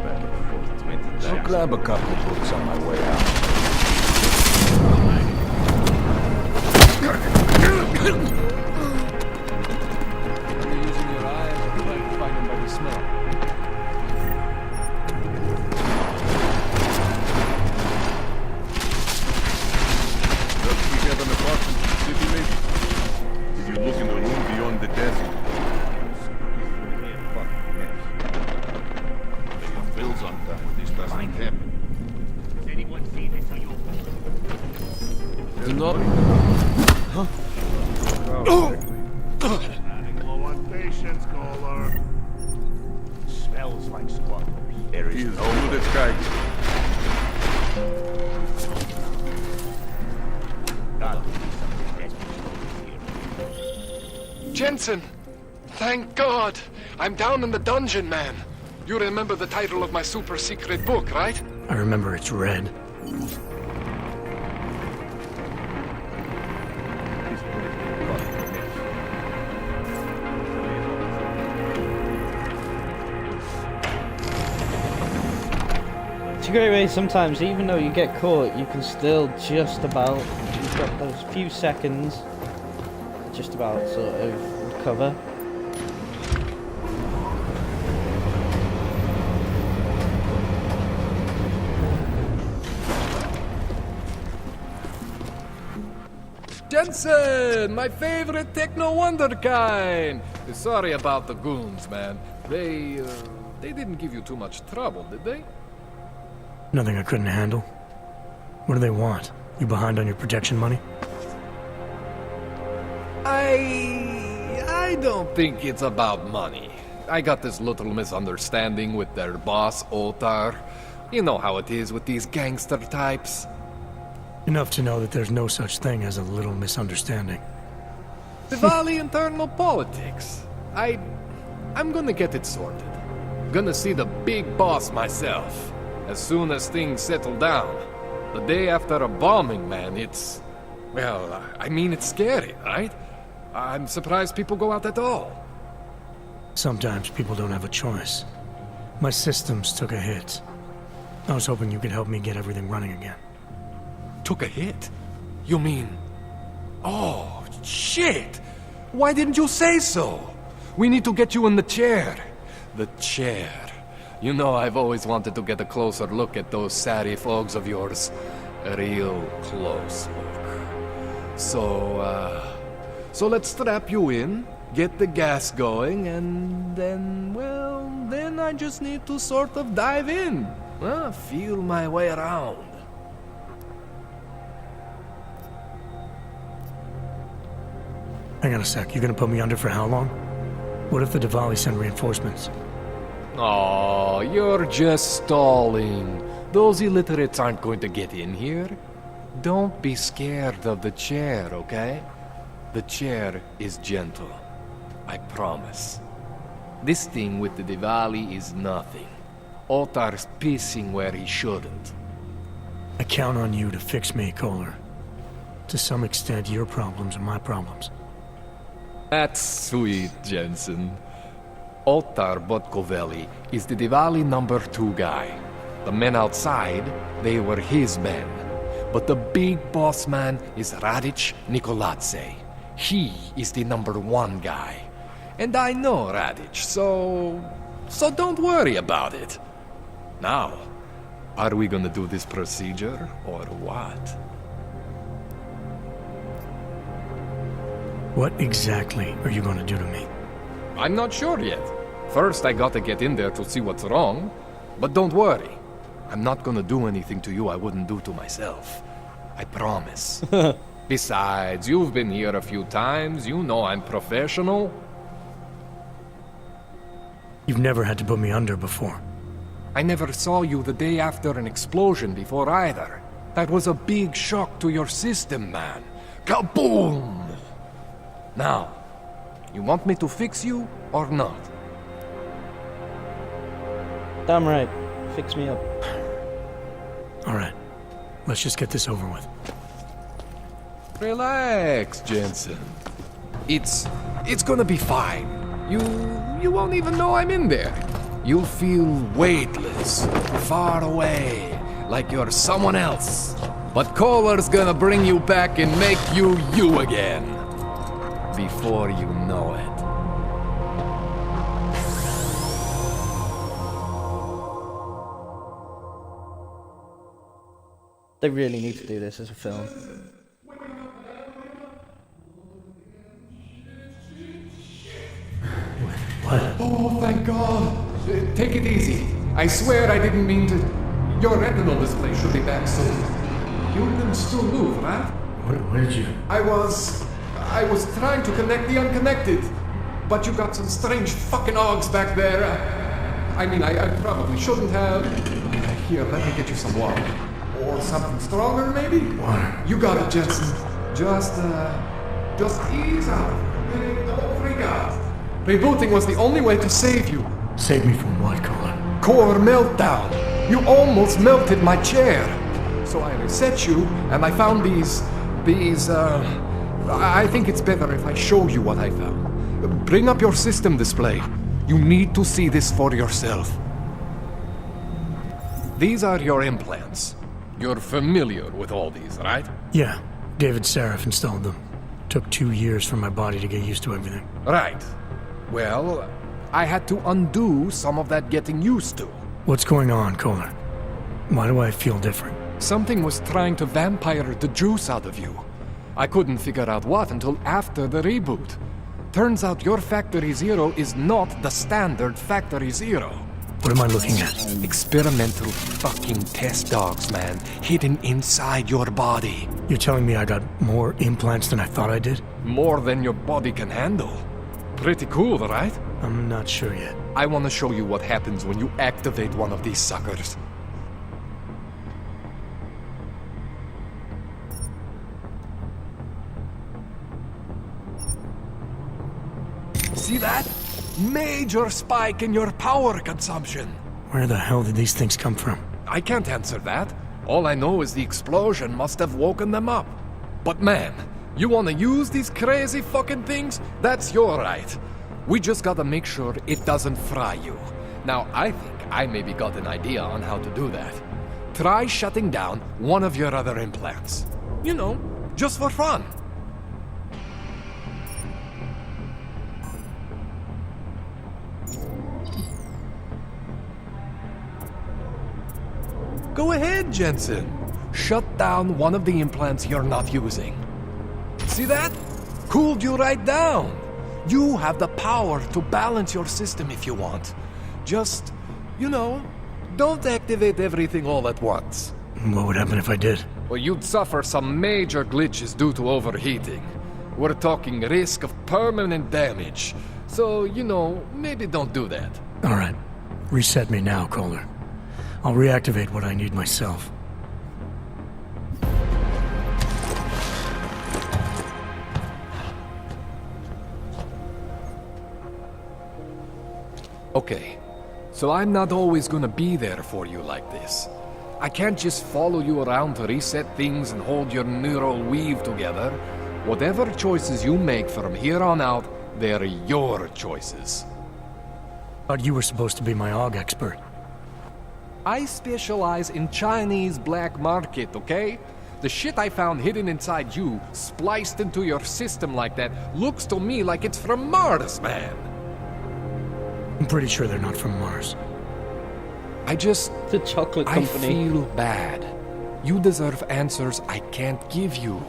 back and forth 20 times. I'll grab a couple books on my way out. Are you using your eyes or trying to find them by the smell? Does he have an apartment in the city, maybe? Did you look in the room beyond the desk? Pay your bills on time. This doesn't happen. Does anyone see this? Are you? Do not... Huh? Low on patience, caller. Smells like squatters. There is no this guy. Jensen! Thank God! I'm down in the dungeon, man. You remember the title of my super secret book, right? I remember it's red. It's a great way sometimes, even though you get caught, you can still just about, you've got those few seconds, just about sort of recover. Jensen! My favorite techno wonderkind! Sorry about the goons, man. They didn't give you too much trouble, did they? Nothing I couldn't handle. What do they want? You behind on your protection money? I don't think it's about money. I got this little misunderstanding with their boss, Otar. You know how it is with these gangster types. Enough to know that there's no such thing as a little misunderstanding. Diwali internal politics. I'm gonna get it sorted. Gonna see the big boss myself. As soon as things settle down. The day after a bombing, man, it's... Well, I mean, it's scary, right? I'm surprised people go out at all. Sometimes people don't have a choice. My systems took a hit. I was hoping you could help me get everything running again. Took a hit? You mean... Oh, shit! Why didn't you say so? We need to get you in the chair. The chair. You know, I've always wanted to get a closer look at those Sari fogs of yours. A real close look. So let's strap you in, get the gas going, and then, well, then I just need to sort of dive in. Feel my way around. Hang on a sec, you're gonna put me under for how long? What if the Diwali send reinforcements? Oh, you're just stalling. Those illiterates aren't going to get in here. Don't be scared of the chair, okay? The chair is gentle. I promise. This thing with the Diwali is nothing. Otar's pissing where he shouldn't. I count on you to fix me, Kohler. To some extent, your problems are my problems. That's sweet, Jensen. Otar Botkovelli is the Diwali #2 guy. The men outside, they were his men. But the big boss man is Radic Nikoladze. He is the #1 guy. And I know Radic, so don't worry about it. Now, are we gonna do this procedure, or what? What exactly are you gonna do to me? I'm not sure yet. First, I gotta get in there to see what's wrong. But don't worry. I'm not gonna do anything to you I wouldn't do to myself. I promise. Besides, you've been here a few times. You know I'm professional. You've never had to put me under before. I never saw you the day after an explosion before either. That was a big shock to your system, man. Kaboom! Now, you want me to fix you or not? Damn right. Fix me up. Alright. Let's just get this over with. Relax, Jensen. It's gonna be fine. You won't even know I'm in there. You'll feel weightless, far away, like you're someone else. But Kohler's gonna bring you back and make you you again. Before you know it. They really need to do this as a film. What? Oh, thank God. Take it easy. I swear I didn't mean to... Your retinal display should be back soon. You can still move, right? What did you... I was trying to connect the unconnected. But you got some strange fucking Augs back there. I probably shouldn't have. Here, let me get you some water. Or something stronger, maybe? Water. You got it, Jensen. Just ease out. Don't freak out. Rebooting was the only way to save you. Save me from what, Kohler? Core meltdown. You almost melted my chair. So I reset you, and I found these, I think it's better if I show you what I found. Bring up your system display. You need to see this for yourself. These are your implants. You're familiar with all these, right? Yeah. David Sarif installed them. Took 2 years for my body to get used to everything. Right. Well, I had to undo some of that getting used to. What's going on, Kohler? Why do I feel different? Something was trying to vampire the juice out of you. I couldn't figure out what until after the reboot. Turns out your Factory Zero is not the standard Factory Zero. What am I looking at? Experimental fucking test dogs, man. Hidden inside your body. You're telling me I got more implants than I thought I did? More than your body can handle. Pretty cool, right? I'm not sure yet. I want to show you what happens when you activate one of these suckers. See that? Major spike in your power consumption. Where the hell did these things come from? I can't answer that. All I know is the explosion must have woken them up. But man, you want to use these crazy fucking things? That's your right. We just gotta make sure it doesn't fry you. Now, I think I maybe got an idea on how to do that. Try shutting down one of your other implants. You know, just for fun. Go ahead, Jensen. Shut down one of the implants you're not using. See that? Cooled you right down. You have the power to balance your system if you want. Just, you know, don't activate everything all at once. What would happen if I did? Well, you'd suffer some major glitches due to overheating. We're talking risk of permanent damage. So, you know, maybe don't do that. All right. Reset me now, Kohler. I'll reactivate what I need myself. Okay, so I'm not always gonna be there for you like this. I can't just follow you around to reset things and hold your neural weave together. Whatever choices you make from here on out, they're your choices. Thought you were supposed to be my AUG expert. I specialize in Chinese black market, okay? The shit I found hidden inside you, spliced into your system like that, looks to me like it's from Mars, man. I'm pretty sure they're not from Mars. The chocolate company. I feel bad. You deserve answers I can't give you.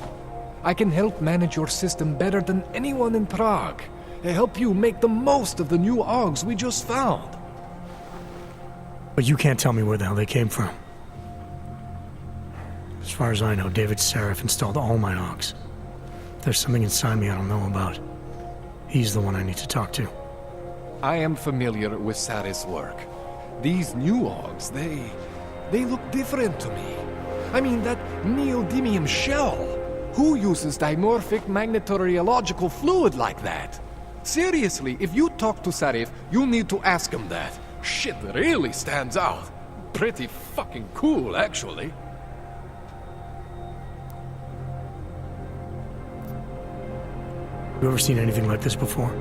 I can help manage your system better than anyone in Prague. I help you make the most of the new AUGs we just found. But you can't tell me where the hell they came from. As far as I know, David Sarif installed all my AUGs. There's something inside me I don't know about. He's the one I need to talk to. I am familiar with Sarif's work. These new AUGs, they look different to me. I mean, that neodymium shell. Who uses dimorphic magnetorheological fluid like that? Seriously, if you talk to Sarif, you need to ask him that. Shit really stands out. Pretty fucking cool, actually. You ever seen anything like this before?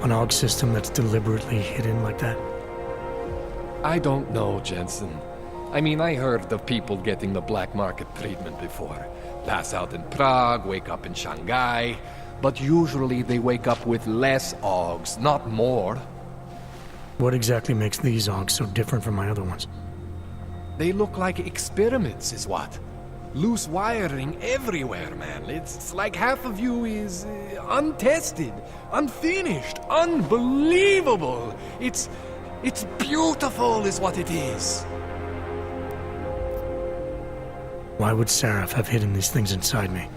An AUG system that's deliberately hidden like that? I don't know, Jensen. I mean, I heard of people getting the black market treatment before. Pass out in Prague, wake up in Shanghai. But usually they wake up with less AUGs, not more. What exactly makes these AUGs so different from my other ones? They look like experiments, is what. Loose wiring everywhere, man. It's like half of you is untested, unfinished, unbelievable. It's beautiful is what it is. Why would Sarif have hidden these things inside me?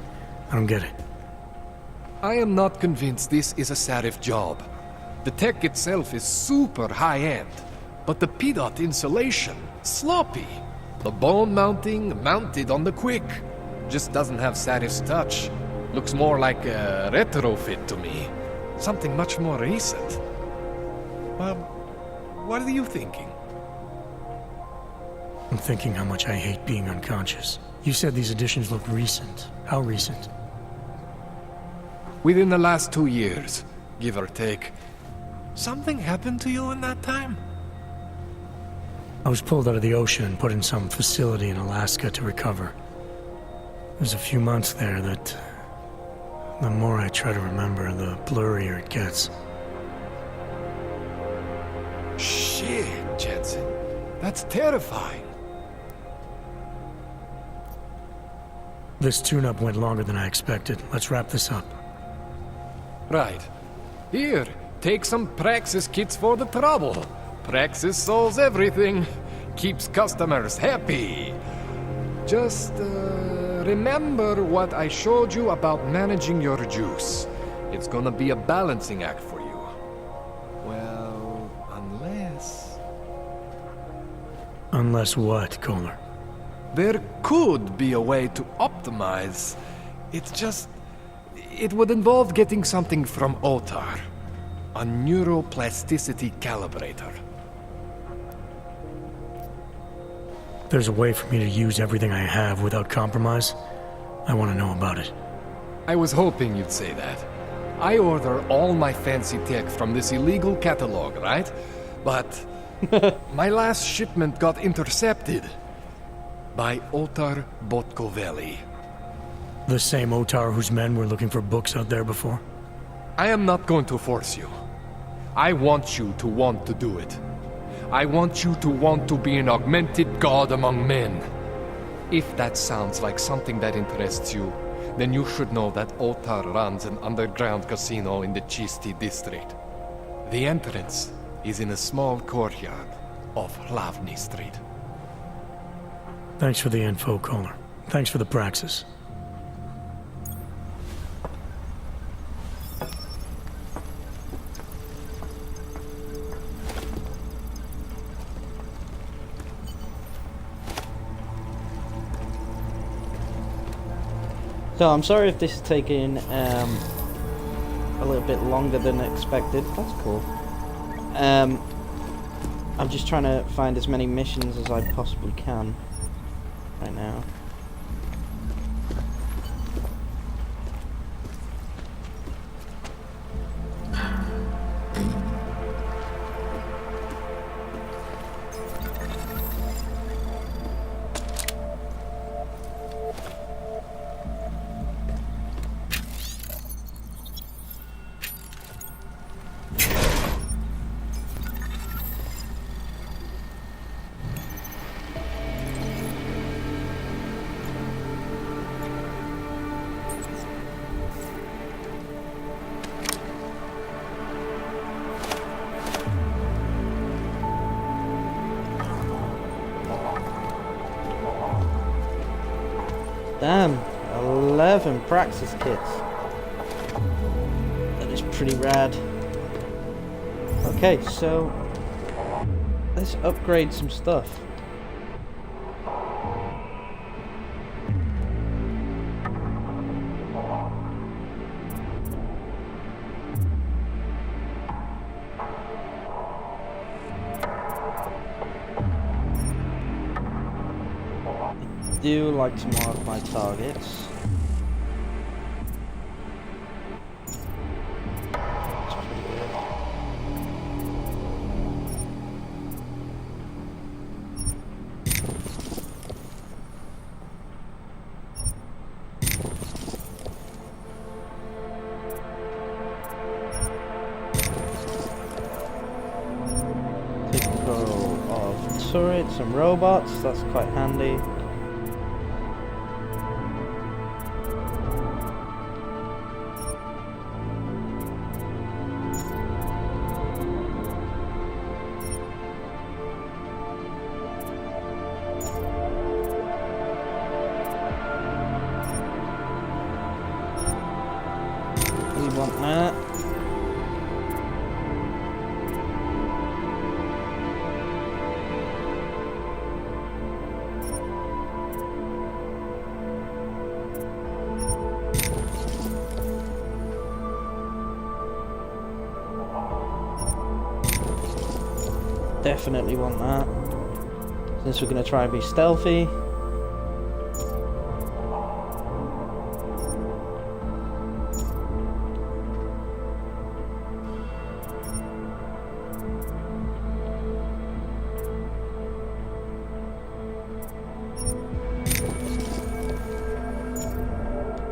I don't get it. I am not convinced this is a Sarif job. The tech itself is super high-end, but the PDOT insulation, sloppy. The bone mounting, mounted on the quick. Just doesn't have Sarif's touch. Looks more like a retrofit to me. Something much more recent. What are you thinking? I'm thinking how much I hate being unconscious. You said these additions look recent. How recent? Within the last 2 years, give or take. Something happened to you in that time? I was pulled out of the ocean and put in some facility in Alaska to recover. There's a few months there that... the more I try to remember, the blurrier it gets. Shit, Jensen. That's terrifying. This tune-up went longer than I expected. Let's wrap this up. Right. Here, take some Praxis kits for the trouble. Praxis solves everything. Keeps customers happy. Just, remember what I showed you about managing your juice. It's gonna be a balancing act for you. Well, unless... Unless what, Kohler? There could be a way to optimize. It's just... it would involve getting something from Otar. A neuroplasticity calibrator. There's a way for me to use everything I have without compromise. I want to know about it. I was hoping you'd say that. I order all my fancy tech from this illegal catalog, right? But my last shipment got intercepted by Otar Botkoveli. The same Otar whose men were looking for books out there before? I am not going to force you. I want you to want to do it. I want you to want to be an augmented god among men. If that sounds like something that interests you, then you should know that Otar runs an underground casino in the Chisti district. The entrance is in a small courtyard off Hlavny Street. Thanks for the info, Kohler. Thanks for the praxis. So I'm sorry if this is taking a little bit longer than expected. That's cool. I'm just trying to find as many missions as I possibly can right now. Damn, 11 praxis kits. That is pretty rad. Okay, so let's upgrade some stuff. I do like to mark my targets. That's pretty good. Take control of turrets and robots, that's quite handy. want that. Definitely want that. Since we're going to try and be stealthy.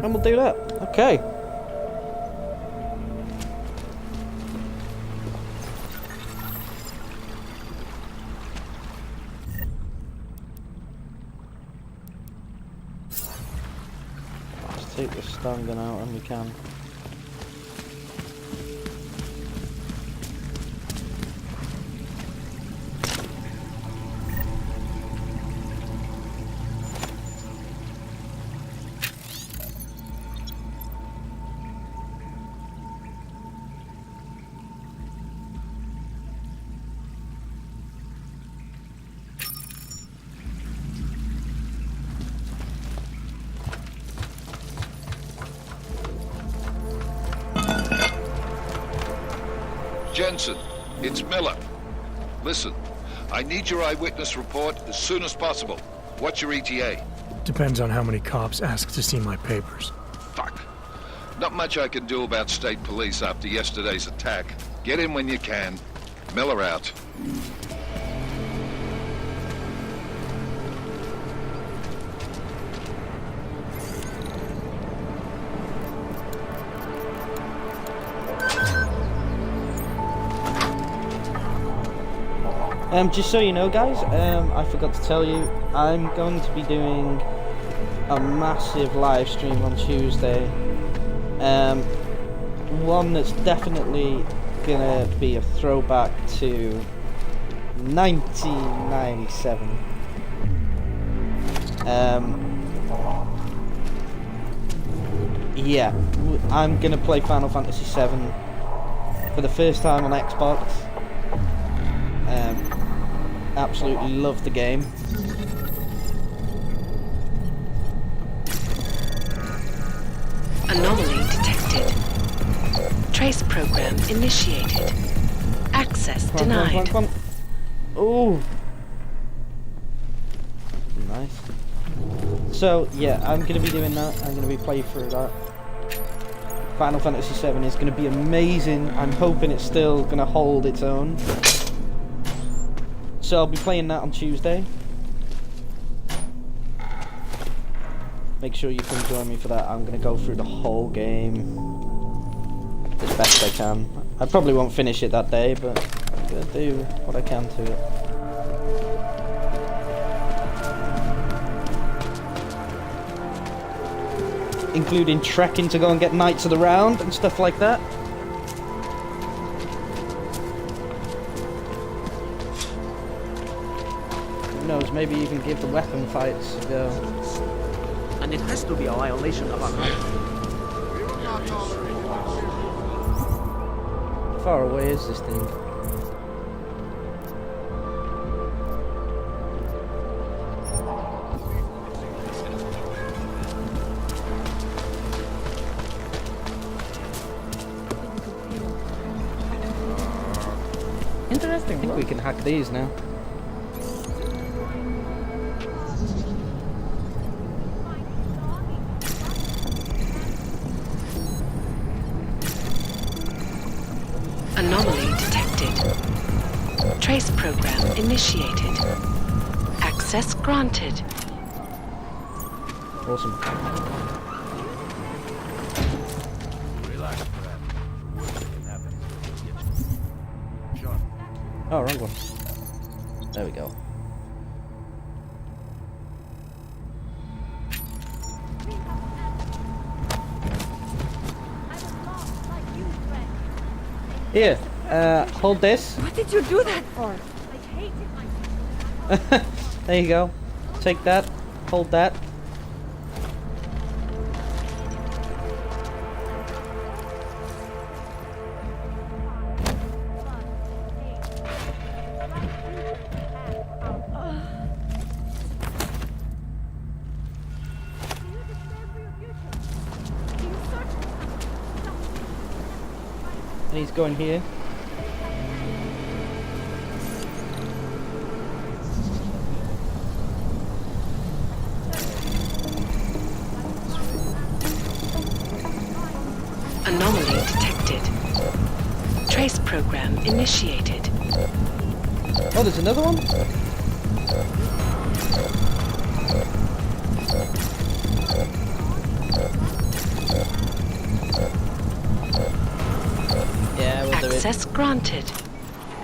And we'll do that. Okay. Let's take the stun gun out when we can. Jensen, it's Miller. Listen, I need your eyewitness report as soon as possible. What's your ETA? Depends on how many cops ask to see my papers. Fuck. Not much I can do about state police after yesterday's attack. Get in when you can. Miller out. Just so you know, guys, I forgot to tell you, I'm going to be doing a massive live stream on Tuesday. One that's definitely gonna be a throwback to 1997. Yeah, I'm gonna play Final Fantasy VII for the first time on Xbox. Absolutely love the game. Anomaly detected. Trace program initiated. Access denied. Come on. Oh, nice. So yeah, I'm gonna be doing that. I'm gonna be playing through that. Final Fantasy VII is gonna be amazing. I'm hoping it's still gonna hold its own. So I'll be playing that on Tuesday. Make sure you can join me for that. I'm going to go through the whole game as best I can. I probably won't finish it that day, but I'm going to do what I can to it. Including trekking to go and get Knights of the Round and stuff like that. Knows, maybe even give the weapon fights a go. And it has to be a violation of our rights. How far away is this thing? Interesting. I think we can hack these now. Anomaly detected. Trace program initiated. Access granted. Awesome. Relax, Brad. Worst that can happen is get shot. Oh, wrong one. There we go. Here, hold this. What did you do that for? There you go. Take that. Hold that. These go in here. Anomaly detected. Trace program initiated. Oh, there's another one? Yeah, we'll do it. Access granted.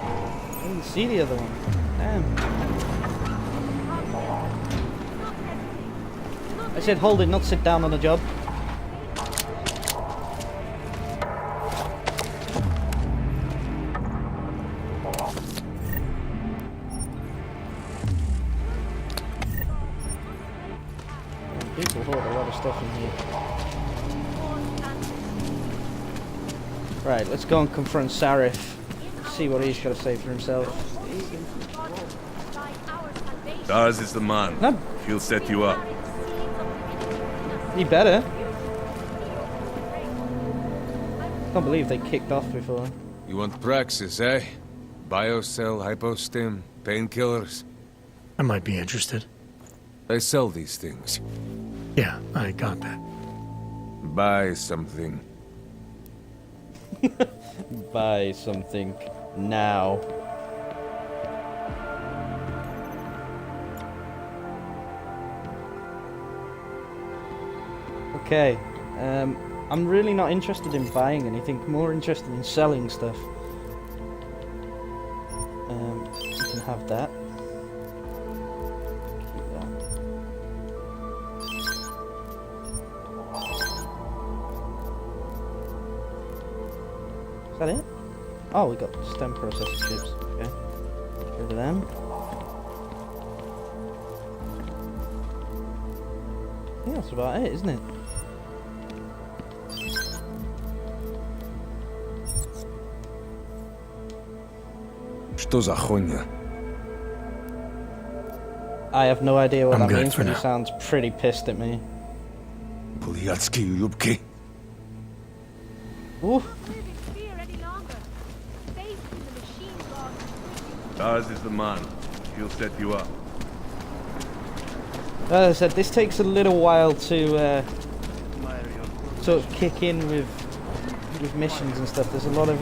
I didn't see the other one. Damn. I said hold it, not sit down on the job. People hoard a lot of stuff in here. Right, let's go and confront Sarif. See what he's got to say for himself. Daz is the man. No. He'll set you up. You better. Can't believe they kicked off before. You want praxis, eh? Biocell, hypostim, painkillers. I might be interested. I sell these things. Yeah, I got that. Buy something. Buy something now. Okay, I'm really not interested in buying anything, more interested in selling stuff. You can have that. Keep that. Is that it? Oh, we got stem processor chips. Okay. Get rid of them. I think that's about it, isn't it? Что за хуйня? I have no idea what I'm that good means, for but he now. sounds pretty pissed at me. Bulyatski yubki. Ooh. Daz is the man. He'll set you up. As I said, this takes a little while to sort of kick in with missions and stuff. There's a lot of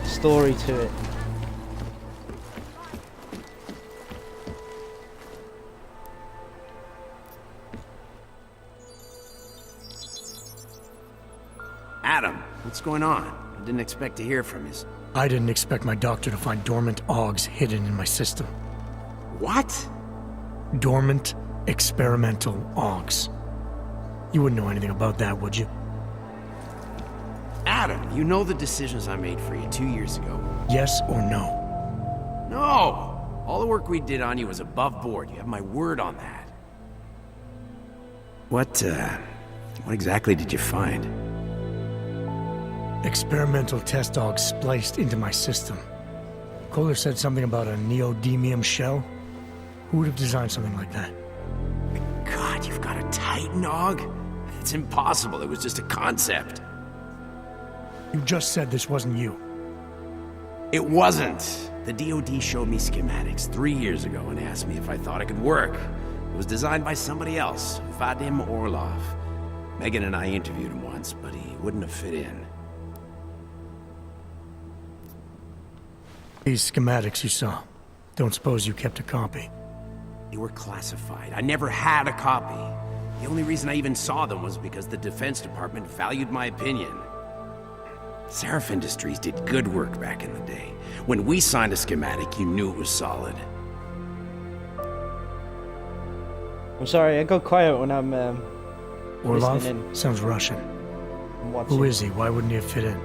story to it. Adam, what's going on? I didn't expect to hear from you. I didn't expect my doctor to find dormant augs hidden in my system. What? Dormant experimental augs. You wouldn't know anything about that, would you? Adam, you know the decisions I made for you 2 years ago. Yes or no? No! All the work we did on you was above board. You have my word on that. What exactly did you find? Experimental test augs spliced into my system. Kohler said something about a neodymium shell. Who would have designed something like that? God, you've got a Titan aug? It's impossible. It was just a concept. You just said this wasn't you. It wasn't. The DoD showed me schematics 3 years ago and asked me if I thought it could work. It was designed by somebody else, Vadim Orlov. Megan and I interviewed him once, but he wouldn't have fit in. These schematics you saw. Don't suppose you kept a copy? They were classified. I never had a copy. The only reason I even saw them was because the Defense Department valued my opinion. Seraph Industries did good work back in the day. When we signed a schematic, you knew it was solid. I'm sorry, I go quiet when I'm Orlov? listening in. Sounds Russian. I'm watching. Who is he? Why wouldn't he have fit in?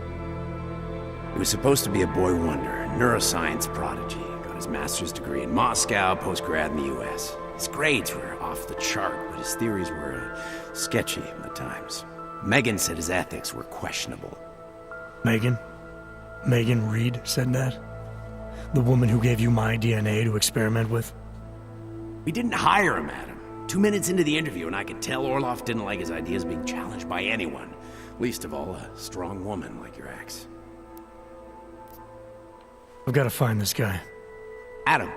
He was supposed to be a boy wonder, neuroscience prodigy. Got his master's degree in Moscow, post-grad in the US. His grades were off the chart, but his theories were sketchy at times. Megan said his ethics were questionable. Megan? Megan Reed said that? The woman who gave you my DNA to experiment with? We didn't hire him, Adam. 2 minutes into the interview, and I could tell Orlov didn't like his ideas being challenged by anyone. Least of all, a strong woman like your ex. I've got to find this guy. Adam,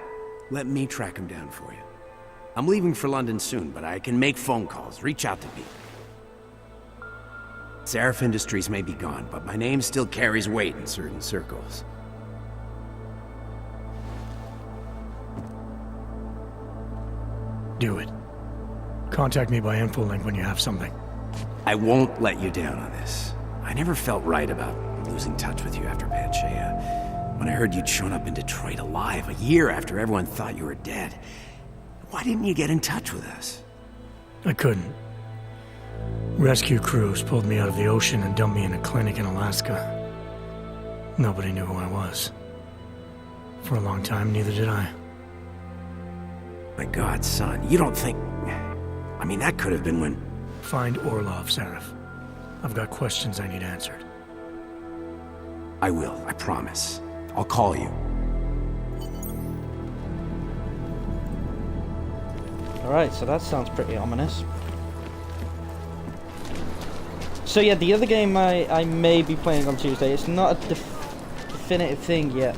let me track him down for you. I'm leaving for London soon, but I can make phone calls, reach out to people. Seraph Industries may be gone, but my name still carries weight in certain circles. Do it. Contact me by infolink when you have something. I won't let you down on this. I never felt right about losing touch with you after Panchea. When I heard you'd shown up in Detroit alive a year after everyone thought you were dead. Why didn't you get in touch with us? I couldn't. Rescue crews pulled me out of the ocean and dumped me in a clinic in Alaska. Nobody knew who I was. For a long time, neither did I. My God, son, you don't think... I mean, that could have been when... Find Orlov, Seraph. I've got questions I need answered. I will, I promise. I'll call you. Alright, so that sounds pretty ominous. So yeah, the other game I may be playing on Tuesday, it's not a definitive thing yet,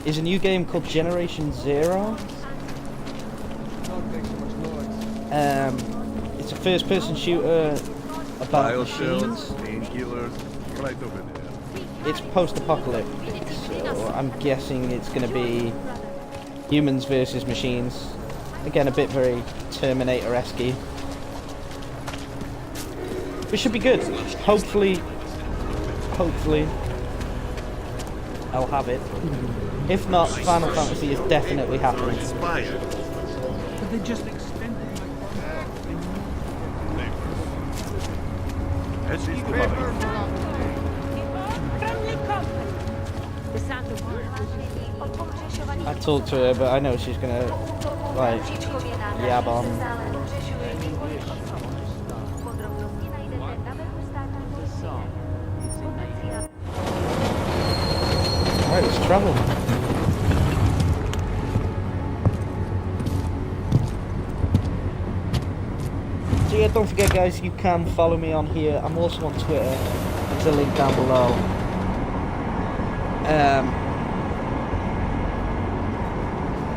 is a new game called Generation Zero. It's a first-person shooter about machines. Painkillers, right over there. It's post-apocalyptic, so I'm guessing it's going to be humans versus machines. Again, a bit very Terminator-esque. It should be good. Hopefully, I'll have it. If not, Final Fantasy is definitely happening. But they just extended I talked to her, but I know she's gonna, like, yab on. Alright, let's travel. So yeah, don't forget guys, you can follow me on here. I'm also on Twitter. There's a link down below.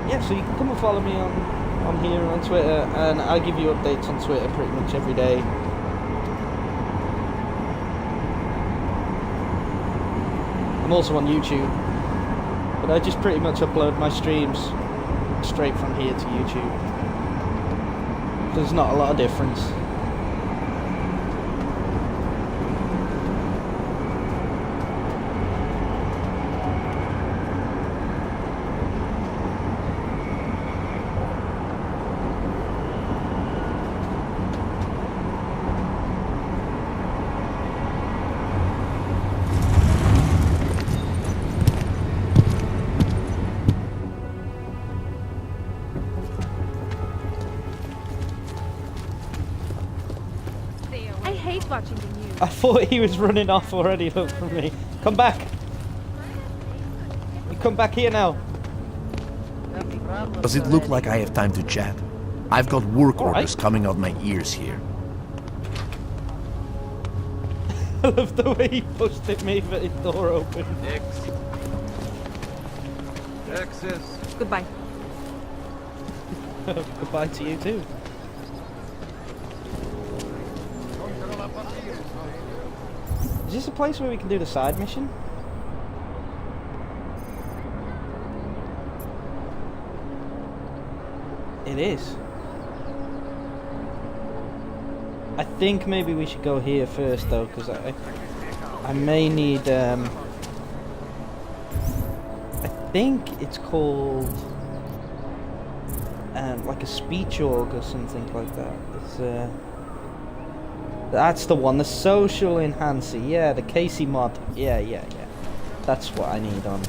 Yeah, so you can come and follow me on here and on Twitter, and I give you updates on Twitter pretty much every day. I'm also on YouTube, but I just pretty much upload my streams straight from here to YouTube. There's not a lot of difference. Watching the news. I thought he was running off already, look from me. Come back! You come back here now. Does it look like I have time to chat? I've got work orders coming out my ears here. I love the way he pushed at me, but his door opened. Texas. Goodbye. Goodbye to you too. Is this a place where we can do the side mission? It is. I think maybe we should go here first though, because I may need I think it's called like a speech org or something like that. It's that's the one, the social enhancer. Yeah, the Casey mod. Yeah. That's what I need on.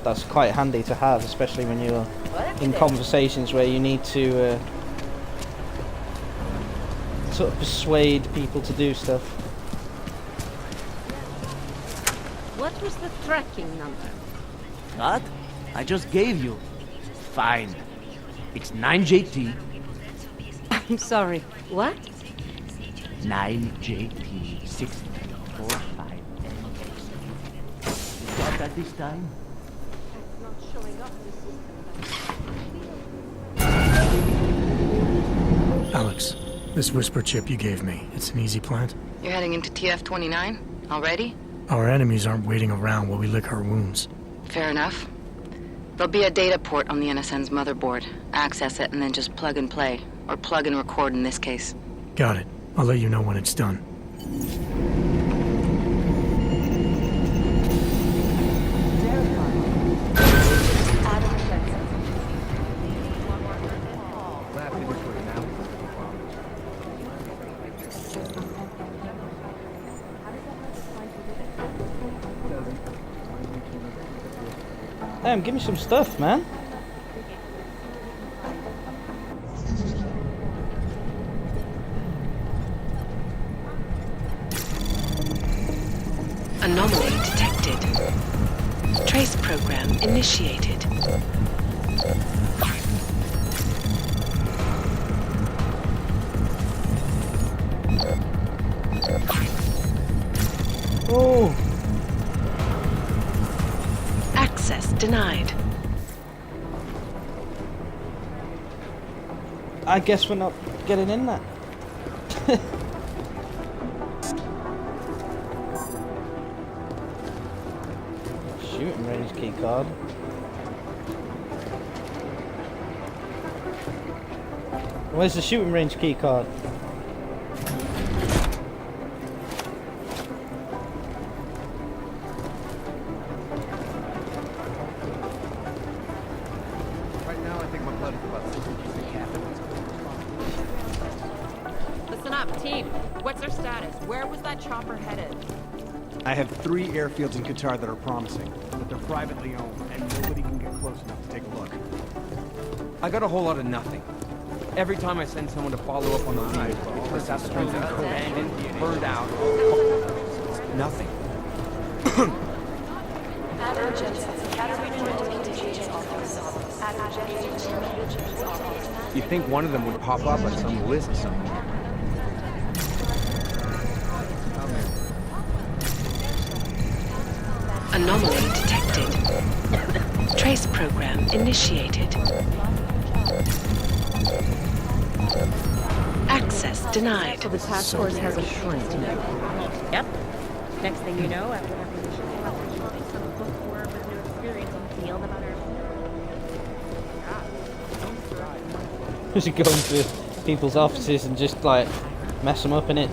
That's quite handy to have, especially when you're in conversations where you need to sort of persuade people to do stuff. What was the tracking number? That? I just gave you. Fine. It's 9JT. I'm sorry. What? 9JT 645. You got that this time? Alex, this whisper chip you gave me, it's an easy plant? You're heading into TF-29? Already? Our enemies aren't waiting around while we lick our wounds. Fair enough. There'll be a data port on the NSN's motherboard. Access it and then just plug and play. Or plug and record in this case. Got it. I'll let you know when it's done. Damn, give me some stuff, man. Anomaly detected. Trace program initiated. Oh. Access denied. I guess we're not getting in that. Shooting range key card. Where's the shooting range key card? Right now, I think my blood is about 60% caffeine. Listen up, team. What's our status? Where was that chopper headed? I have 3 airfields in Qatar that are promising, but they're privately owned, and nobody can get close enough to take a look. I got a whole lot of nothing. Every time I send someone to follow up on the lead, it turns out the place is abandoned, burned out. Nothing. You think one of them would pop up on some list somewhere? Anomaly detected. Trace program initiated. Access denied. So the task force has a shrink. Yep. Next thing you know, after having the show up, there's some bookworm with new experience in the field about our... We should go into people's offices and just like mess them up in it.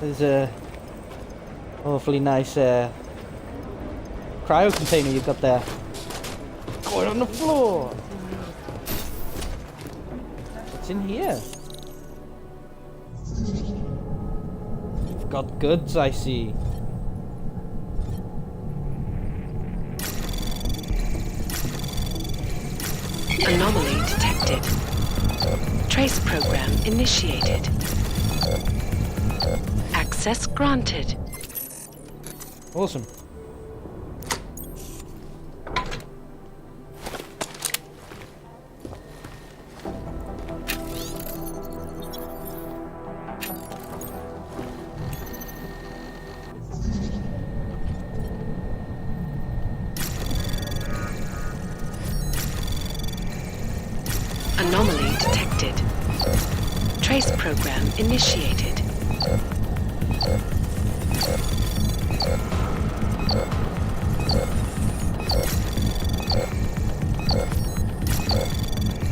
There's a awfully nice cryo container you've got there. Going on the floor. What's in here? You've got goods, I see. Anomaly detected. Trace program initiated. Access granted. Awesome. Anomaly detected. Trace program initiated.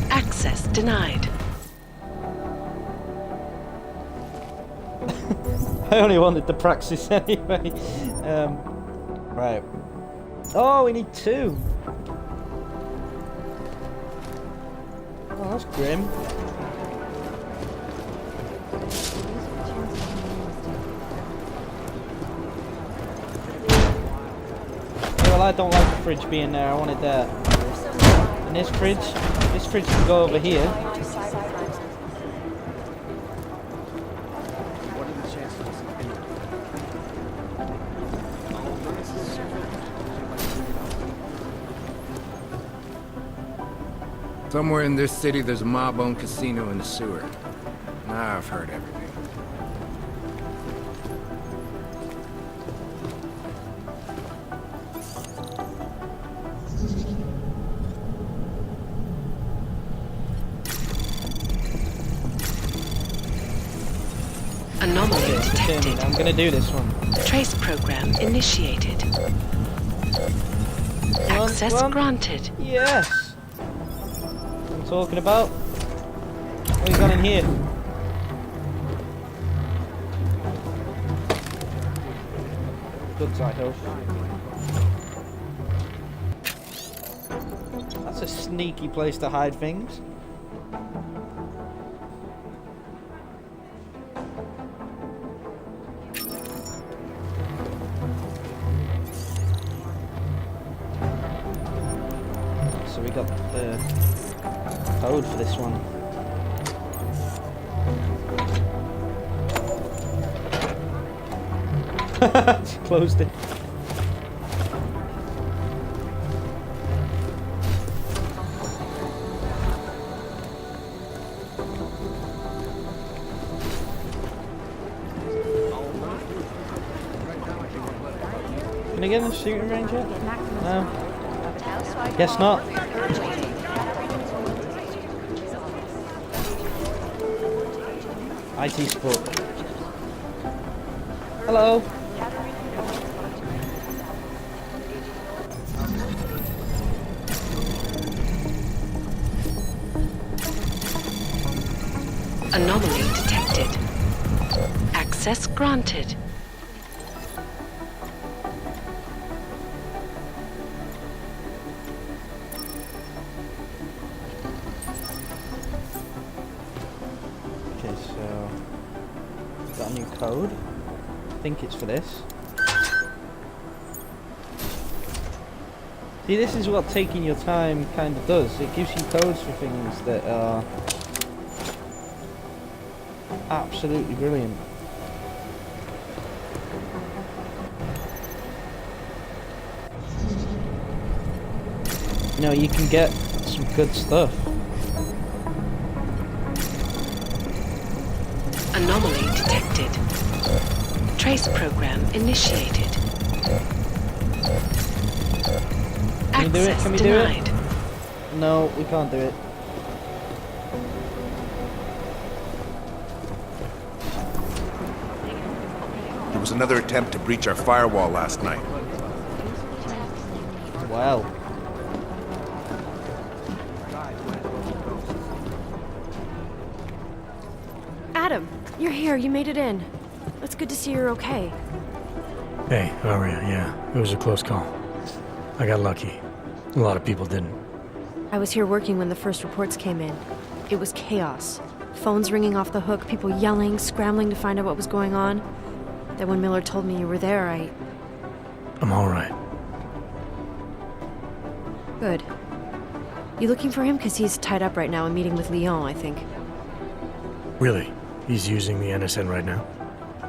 Access denied. I only wanted the praxis anyway. Right. Oh, we need 2. Oh, that's grim. Well, I don't like the fridge being there. I wanted that. And this fridge can go over here. What are the chances of this? Somewhere in this city, there's a mob-owned casino in the sewer. I've heard everything. Anomaly detected. I'm gonna do this one. Trace program initiated. Access granted. Yes! What I'm talking about. What you got in here? Goods, I hope. That's a sneaky place to hide things. So we got the code for this one. Closed it. Can I get in the shooting range yet? No. Guess not. IT support. Hello. Anomaly detected. Access granted. Okay, so got a new code. I think it's for this. See, this is what taking your time kind of does. It gives you codes for things that are absolutely brilliant. You know, you can get some good stuff. Anomaly detected. Trace program initiated. Can we do it? Access Can we do denied. it? No, we can't do it. There was another attempt to breach our firewall last night. Wow. Adam, you're here. You made it in. It's good to see you're okay. Hey, Aria, yeah. It was a close call. I got lucky. A lot of people didn't. I was here working when the first reports came in. It was chaos. Phones ringing off the hook, people yelling, scrambling to find out what was going on. Then when Miller told me you were there, I'm alright. Good. You looking for him? Because he's tied up right now and meeting with Leon, I think. Really? He's using the NSN right now?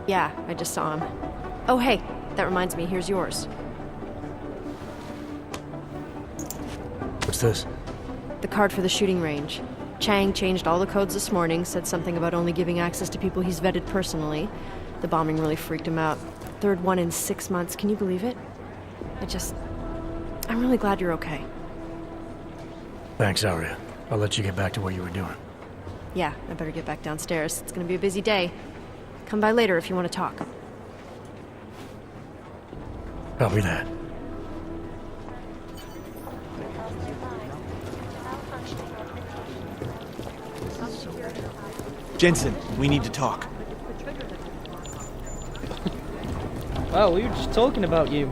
Yeah, I just saw him. Oh, hey, that reminds me, here's yours. What's this? The card for the shooting range. Chang changed all the codes this morning, said something about only giving access to people he's vetted personally. The bombing really freaked him out. Third one in 6 months, can you believe it? I'm really glad you're okay. Thanks, Aria. I'll let you get back to what you were doing. Yeah, I better get back downstairs. It's gonna be a busy day. Come by later if you want to talk. Copy that. Jensen, we need to talk. Wow, we were just talking about you.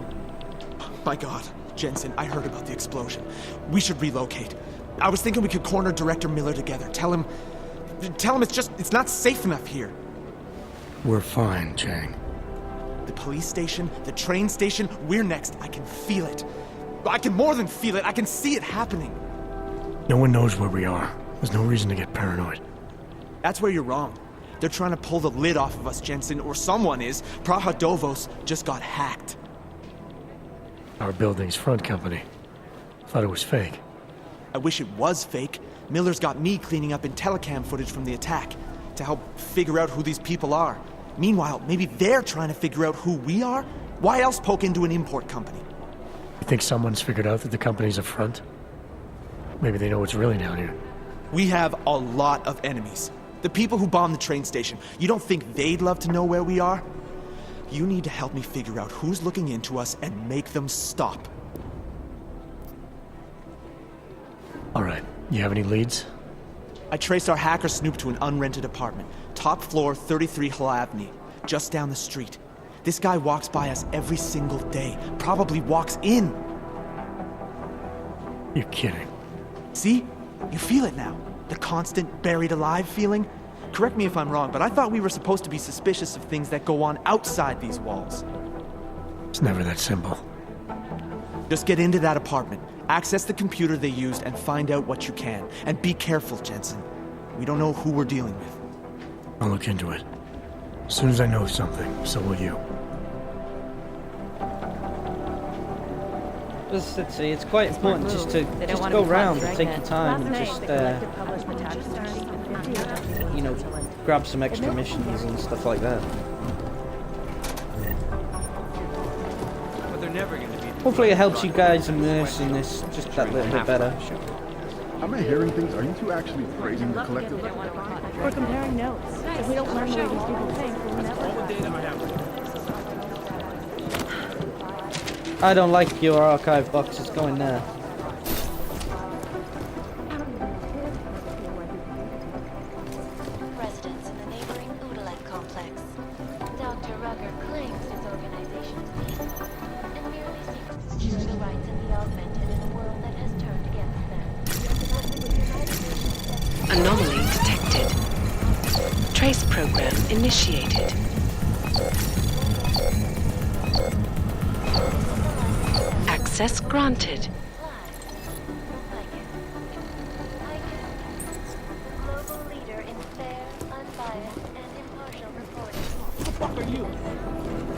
My God, Jensen, I heard about the explosion. We should relocate. I was thinking we could corner Director Miller together. Tell him it's not safe enough here. We're fine, Chang. The police station, the train station, we're next. I can feel it. I can more than feel it. I can see it happening. No one knows where we are. There's no reason to get paranoid. That's where you're wrong. They're trying to pull the lid off of us, Jensen, or someone is. Praha Dovos just got hacked. Our building's front company. Thought it was fake. I wish it was fake. Miller's got me cleaning up telecam footage from the attack to help figure out who these people are. Meanwhile, maybe they're trying to figure out who we are? Why else poke into an import company? You think someone's figured out that the company's a front? Maybe they know what's really down here. We have a lot of enemies. The people who bombed the train station. You don't think they'd love to know where we are? You need to help me figure out who's looking into us and make them stop. All right. You have any leads? I traced our hacker snoop to an unrented apartment. Top floor, 33 Hlavny, just down the street. This guy walks by us every single day. Probably walks in. You're kidding. See? You feel it now. The constant buried alive feeling. Correct me if I'm wrong, but I thought we were supposed to be suspicious of things that go on outside these walls. It's never that simple. Just get into that apartment, access the computer they used, and find out what you can. And be careful, Jensen. We don't know who we're dealing with. I'll look into it. As soon as I know something, so will you. It's quite important just to go around and take your time and just, you know, grab some extra missions and stuff like that. But they're never gonna be. Hopefully it helps you guys immerse in this just that little bit better. Am I hearing things? Are you two actually praising the collective? We're comparing notes. If we don't learn the way these people think, we'll never. I don't like your archive box, it's going there. Residents in the neighboring Udalek complex. Dr. Rucker claims his organization's weak and merely seeks to secure the rights of the augmented in a world that has turned against them. Anomaly detected. Trace program initiated. Access granted. Global leader in fair, unbiased, and impartial reporting. Who the fuck are you?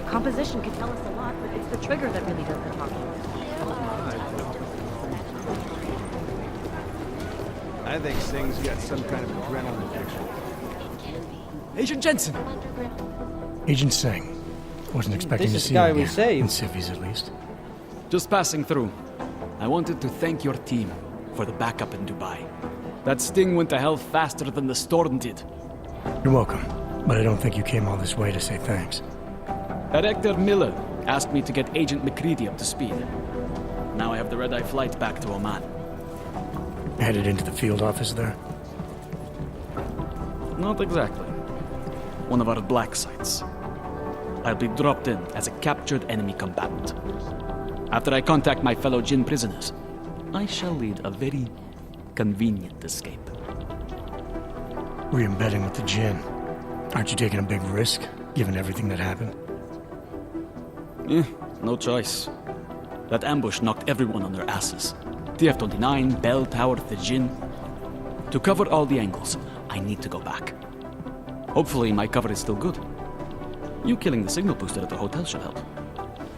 Composition could tell us a lot, but it's the trigger that really does the talking. I think Singh's got some kind of adrenaline addiction. Agent Jensen! Agent Singh. Wasn't expecting to see you again. In civvies, at least. Just passing through. I wanted to thank your team for the backup in Dubai. That sting went to hell faster than the storm did. You're welcome, but I don't think you came all this way to say thanks. Director Miller asked me to get Agent McCready up to speed. Now I have the red-eye flight back to Oman. Headed into the field office there? Not exactly. One of our black sites. I'll be dropped in as a captured enemy combatant. After I contact my fellow Jinn prisoners, I shall lead a very convenient escape. Re-embedding with the Jinn. Aren't you taking a big risk, given everything that happened? No choice. That ambush knocked everyone on their asses. TF-29, Bell Tower, the Jinn. To cover all the angles, I need to go back. Hopefully my cover is still good. You killing the signal booster at the hotel should help.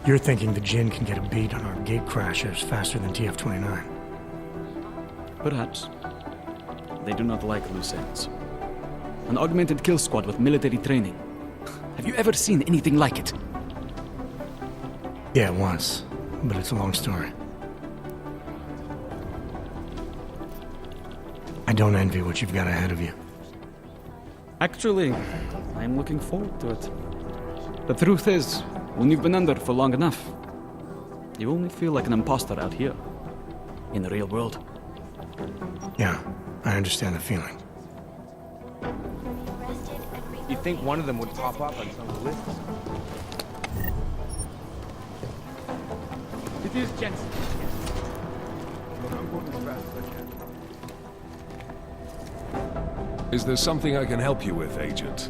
You're thinking the Jinn can get a beat on our gate crashers faster than TF-29. Perhaps. They do not like loose ends. An augmented kill squad with military training. Have you ever seen anything like it? Yeah, once. But it's a long story. I don't envy what you've got ahead of you. Actually, I'm looking forward to it. The truth is, when you've been under for long enough, you only feel like an imposter out here, in the real world. Yeah, I understand the feeling. You'd think one of them would pop up on some of the lists. It is Jensen. I'm going as fast as I can. Is there something I can help you with, Agent?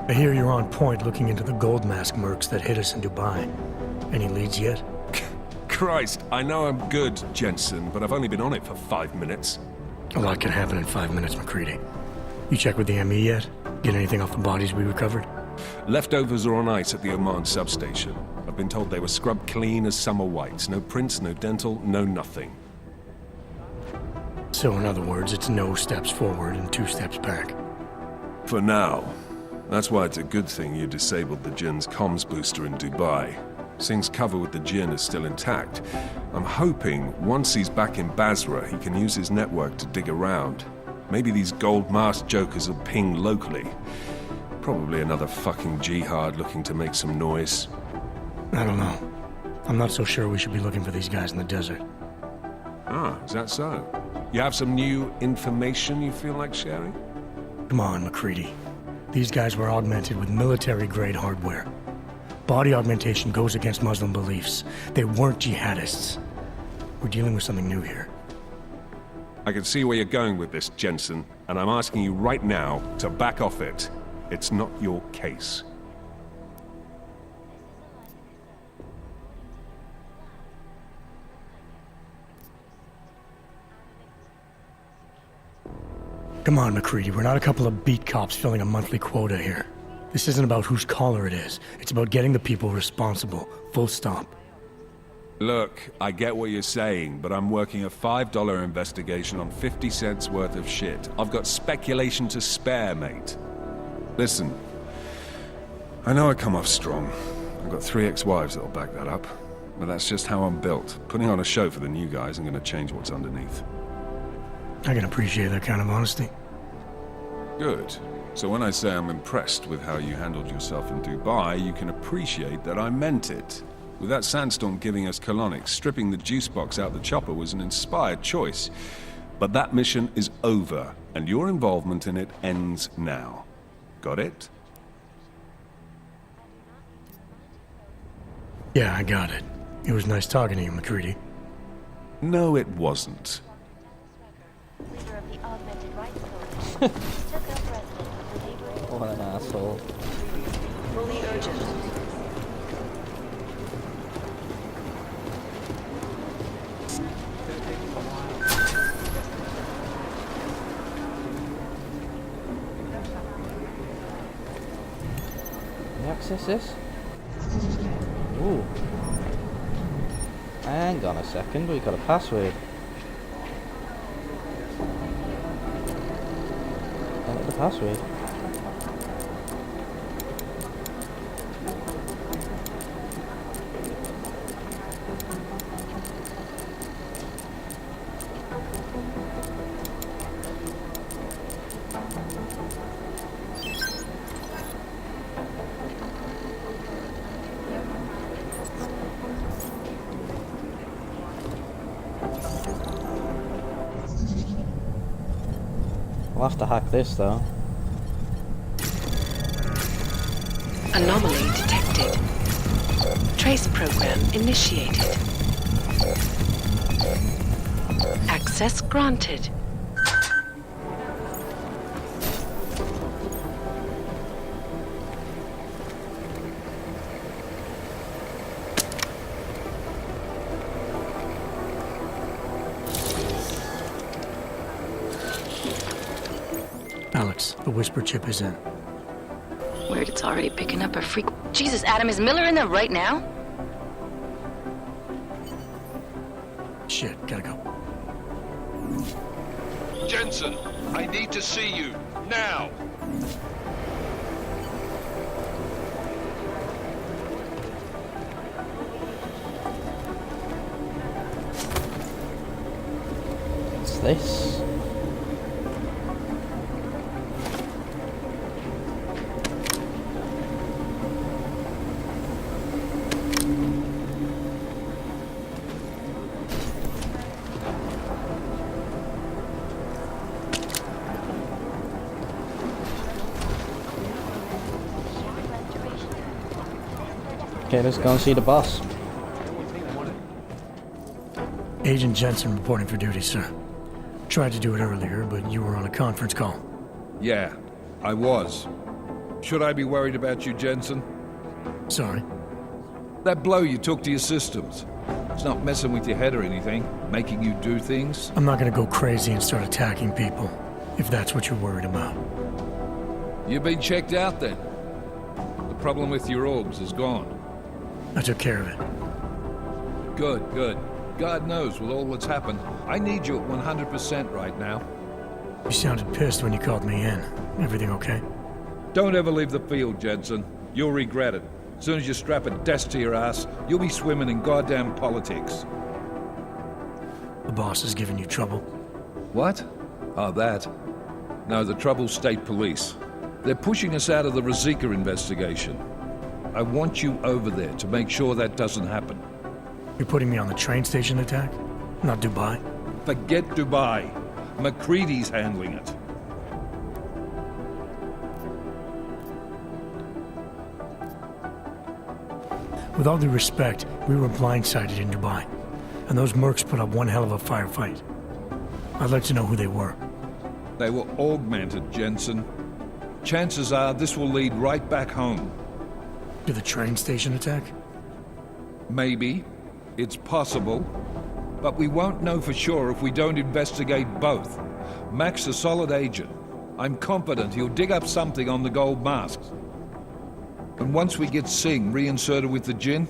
I hear you're on point looking into the gold mask mercs that hit us in Dubai. Any leads yet? Christ, I know I'm good, Jensen, but I've only been on it for 5 minutes. A lot can happen in 5 minutes, McCready. You check with the ME yet? Get anything off the bodies we recovered? Leftovers are on ice at the Oman substation. I've been told they were scrubbed clean as summer whites. No prints, no dental, no nothing. So in other words, it's no steps forward and 2 steps back. For now. That's why it's a good thing you disabled the Jinn's comms booster in Dubai. Singh's cover with the Jinn is still intact. I'm hoping once he's back in Basra, he can use his network to dig around. Maybe these gold-masked jokers will ping locally. Probably another fucking jihad looking to make some noise. I don't know. I'm not so sure we should be looking for these guys in the desert. Ah, is that so? You have some new information you feel like sharing? Come on, MacCready. These guys were augmented with military-grade hardware. Body augmentation goes against Muslim beliefs. They weren't jihadists. We're dealing with something new here. I can see where you're going with this, Jensen, and I'm asking you right now to back off it. It's not your case. Come on, MacCready. We're not a couple of beat cops filling a monthly quota here. This isn't about whose collar it is. It's about getting the people responsible. Full stop. Look, I get what you're saying, but I'm working a $5 investigation on 50 cents worth of shit. I've got speculation to spare, mate. Listen, I know I come off strong. I've got 3 ex-wives that'll back that up. But that's just how I'm built. Putting on a show for the new guys and gonna change what's underneath. I can appreciate that kind of honesty. Good. So when I say I'm impressed with how you handled yourself in Dubai, you can appreciate that I meant it. With that sandstorm giving us colonics, stripping the juice box out the chopper was an inspired choice. But that mission is over, and your involvement in it ends now. Got it? Yeah, I got it. It was nice talking to you, MacCready. No, it wasn't. What an asshole. Fully urgent. Can you access this? Ooh. Hang on a second, we got a password. Enter the password. We'll have to hack this though. Anomaly detected. Trace program initiated. Access granted. Alex, the whisper chip is in. Weird, it's already picking up a freak. Jesus, Adam, is Miller in there right now? Shit, gotta go. Jensen, I need to see you, now! What's this? Okay, let's go and see the boss. Agent Jensen reporting for duty, sir. Tried to do it earlier, but you were on a conference call. Yeah, I was. Should I be worried about you, Jensen? Sorry? That blow you took to your systems. It's not messing with your head or anything, making you do things. I'm not gonna go crazy and start attacking people, if that's what you're worried about. You've been checked out then. The problem with your orbs is gone. I took care of it. Good, good. God knows with all that's happened. I need you at 100% right now. You sounded pissed when you called me in. Everything okay? Don't ever leave the field, Jensen. You'll regret it. As soon as you strap a desk to your ass, you'll be swimming in goddamn politics. The boss has given you trouble? What? Oh, that. No, the trouble's state police. They're pushing us out of the Rosika investigation. I want you over there to make sure that doesn't happen. You're putting me on the train station attack? Not Dubai? Forget Dubai. McCready's handling it. With all due respect, we were blindsided in Dubai, and those mercs put up one hell of a firefight. I'd like to know who they were. They were augmented, Jensen. Chances are this will lead right back home. To the train station attack? Maybe. It's possible. But we won't know for sure if we don't investigate both. Mac's a solid agent. I'm confident he'll dig up something on the gold masks. And once we get Singh reinserted with the Jinn,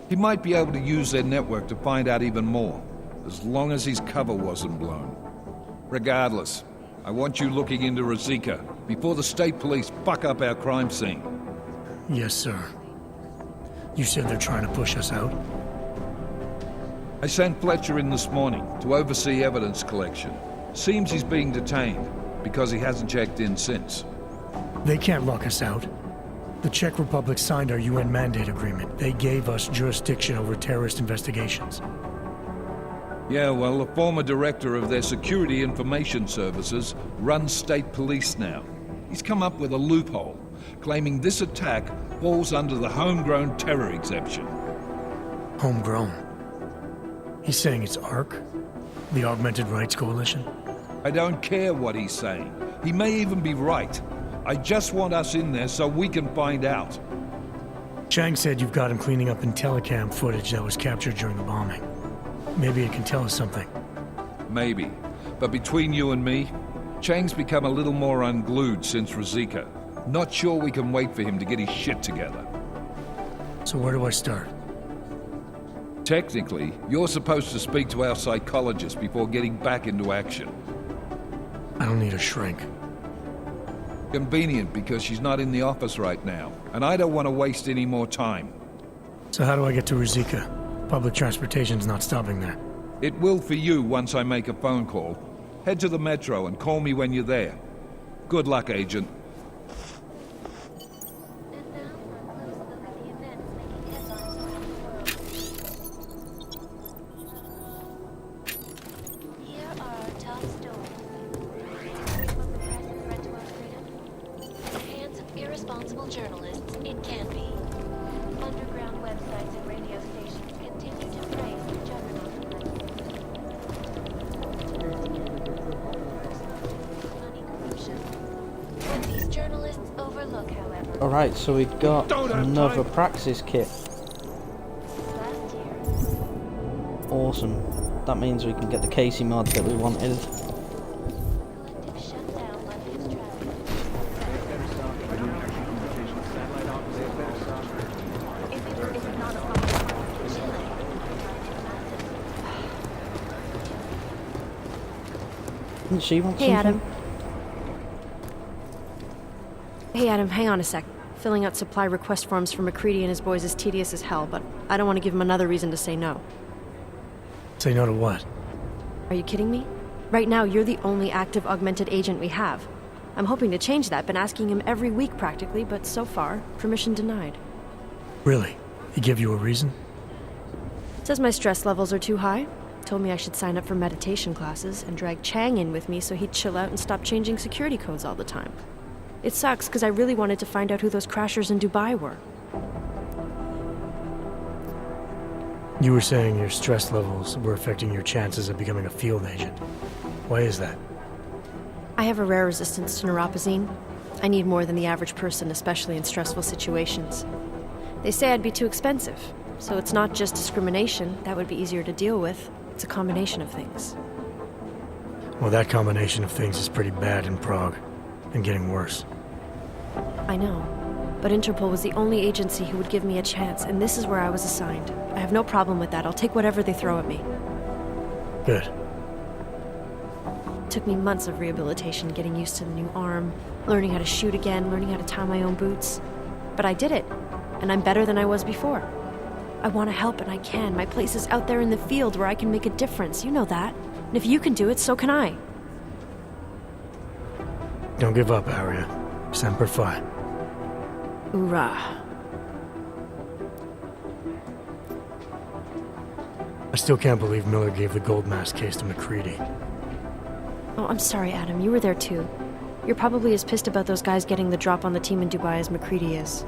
he might be able to use their network to find out even more, as long as his cover wasn't blown. Regardless, I want you looking into Rosika before the state police fuck up our crime scene. Yes, sir. You said they're trying to push us out? I sent Fletcher in this morning to oversee evidence collection. Seems he's being detained because he hasn't checked in since. They can't lock us out. The Czech Republic signed our UN mandate agreement. They gave us jurisdiction over terrorist investigations. Yeah, well, the former director of their security information services runs state police now. He's come up with a loophole, claiming this attack falls under the homegrown terror exemption. Homegrown? He's saying it's ARC? The Augmented Rights Coalition? I don't care what he's saying. He may even be right. I just want us in there so we can find out. Chang said you've got him cleaning up Intellicam footage that was captured during the bombing. Maybe it can tell us something. Maybe. But between you and me, Chang's become a little more unglued since Rosika. Not sure we can wait for him to get his shit together. So where do I start? Technically, you're supposed to speak to our psychologist before getting back into action. I don't need a shrink. Convenient because she's not in the office right now, and I don't want to waste any more time. So how do I get to Rosika? Public transportation's not stopping there. It will for you once I make a phone call. Head to the metro and call me when you're there. Good luck, Agent. Irresponsible journalists, it can be. Underground websites and radio stations continue to praise the juggernaut. What these journalists overlook, however. Alright, so we've got another Praxis kit. Awesome. That means we can get the Casey mod that we wanted. She wants Hey, something? Adam. Hey, Adam, hang on a sec. Filling out supply request forms for McCready and his boys is tedious as hell, but I don't want to give him another reason to say no. Say no to what? Are you kidding me? Right now, you're the only active augmented agent we have. I'm hoping to change that, been asking him every week practically, but so far, permission denied. Really? He gave you a reason? Says my stress levels are too high. Told me I should sign up for meditation classes and drag Chang in with me so he'd chill out and stop changing security codes all the time. It sucks because I really wanted to find out who those crashers in Dubai were. You were saying your stress levels were affecting your chances of becoming a field agent. Why is that? I have a rare resistance to neuropazine. I need more than the average person, especially in stressful situations. They say I'd be too expensive, so it's not just discrimination. That would be easier to deal with. It's a combination of things. Well, that combination of things is pretty bad in Prague, and getting worse. I know, but Interpol was the only agency who would give me a chance, and this is where I was assigned. I have no problem with that. I'll take whatever they throw at me. Good. It took me months of rehabilitation, getting used to the new arm, learning how to shoot again, learning how to tie my own boots. But I did it, and I'm better than I was before. I want to help, and I can. My place is out there in the field where I can make a difference. You know that. And if you can do it, so can I. Don't give up, Aria. Semper Fi. Hoorah. I still can't believe Miller gave the gold mask case to McCready. Oh, I'm sorry, Adam. You were there too. You're probably as pissed about those guys getting the drop on the team in Dubai as McCready is.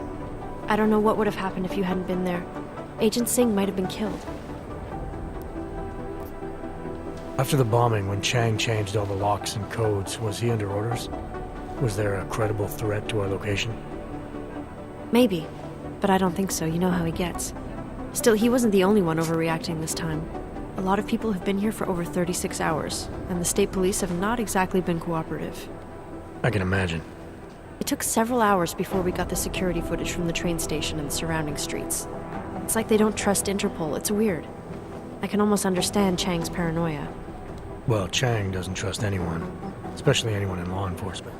I don't know what would have happened if you hadn't been there. Agent Singh might have been killed. After the bombing, when Chang changed all the locks and codes, was he under orders? Was there a credible threat to our location? Maybe, but I don't think so. You know how he gets. Still, he wasn't the only one overreacting this time. A lot of people have been here for over 36 hours, and the state police have not exactly been cooperative. I can imagine. It took several hours before we got the security footage from the train station and the surrounding streets. It's like they don't trust Interpol. It's weird. I can almost understand Chang's paranoia. Well, Chang doesn't trust anyone, especially anyone in law enforcement.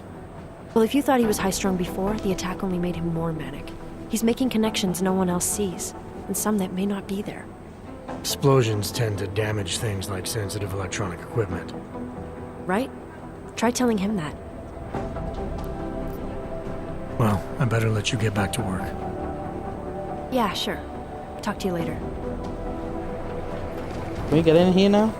Well, if you thought he was high-strung before, the attack only made him more manic. He's making connections no one else sees, and some that may not be there. Explosions tend to damage things like sensitive electronic equipment. Right? Try telling him that. Well, I better let you get back to work. Yeah, sure. Talk to you later. Can we get in here now?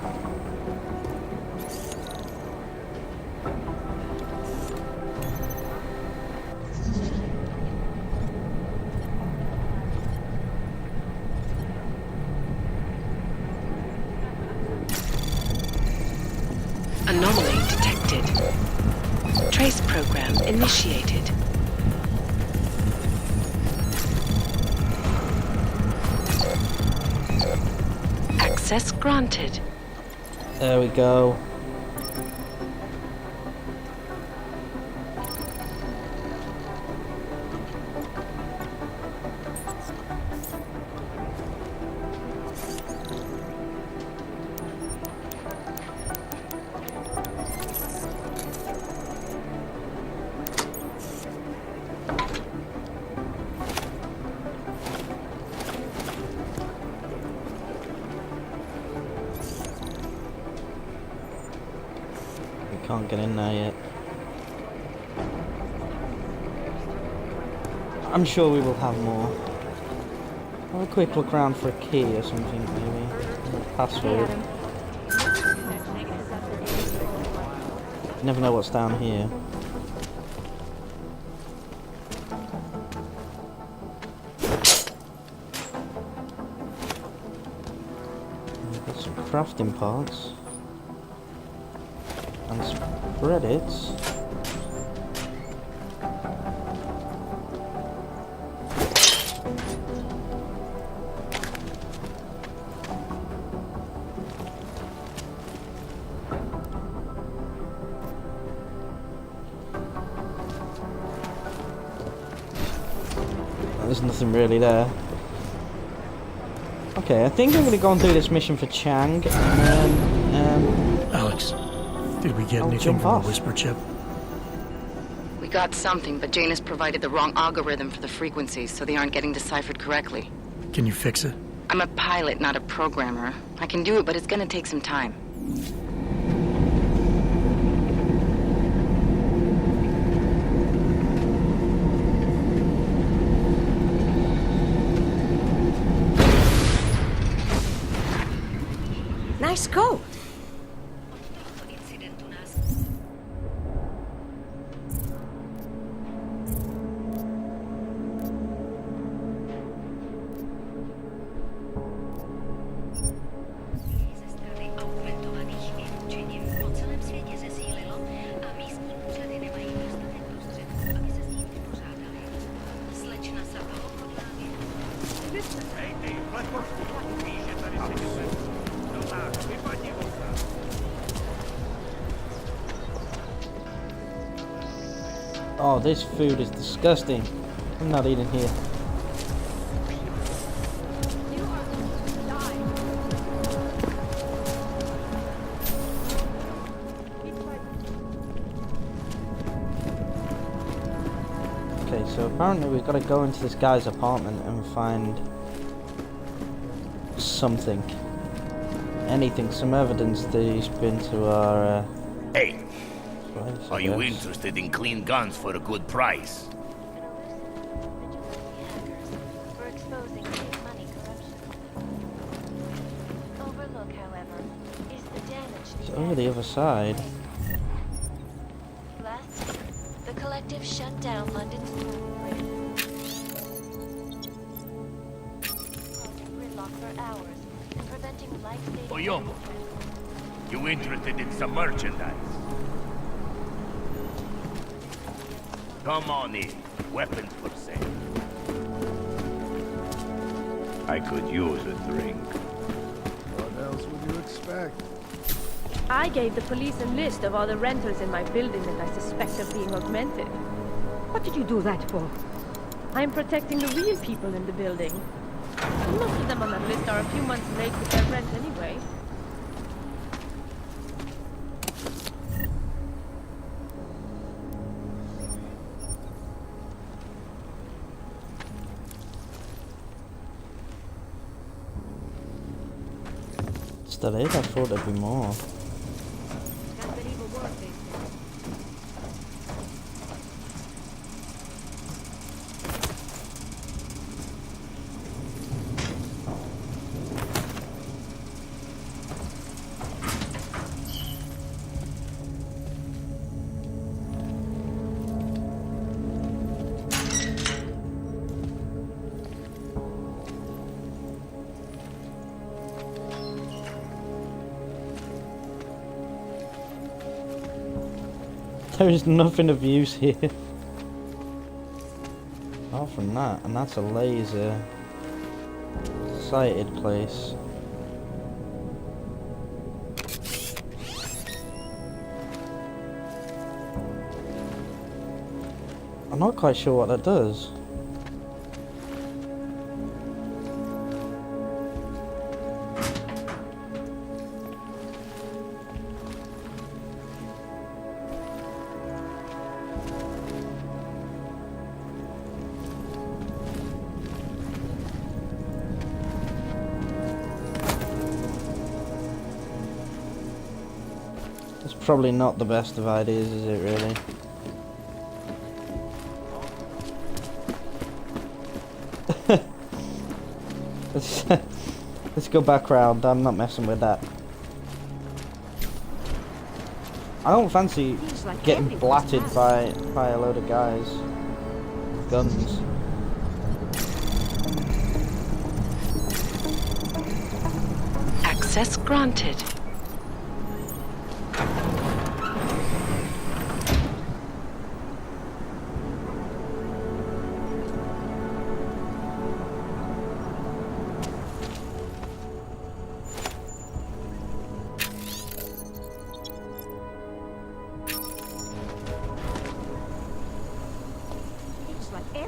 Anomaly detected. Trace program initiated. Access granted. There we go. Can't get in there yet. I'm sure we will have more. Have a quick look around for a key or something, maybe. A password. You never know what's down here. Got some crafting parts. And some credits. There's nothing really there. Okay, I think I'm going to go and do this mission for Chang, and then, Alex, did we get anything from the Whisper chip? We got something, but Janus provided the wrong algorithm for the frequencies, so they aren't getting deciphered correctly. Can you fix it? I'm a pilot, not a programmer. I can do it, but it's gonna take some time. Nice code. oh, this food is disgusting. I'm not eating here. so apparently we've got to go into this guy's apartment and find something. Anything, some evidence that he's been to our, Hey, place, are you interested in clean guns for a good price? For exposing big money corruption. Overlook, however, is the damage It's over the other side. last year, the collective shut down London's causing gridlock for hours and preventing life-saving. Oyomo, you interested in some merchandise? Come on in. Weapons for sale. I could use a drink. What else would you expect? I gave the police a list of all the renters in my building that I suspect of being augmented. What did you do that for? I'm protecting the real people in the building. Most of them on that list are a few months late with their rent anyway. Still is, I thought there'd be more. There is nothing of use here. Apart from that, and that's a laser sighted place. I'm not quite sure what that does. It's probably not the best of ideas, is it really? Let's go back round. I'm not messing with that. I don't fancy getting blatted by a load of guys with guns. Access granted.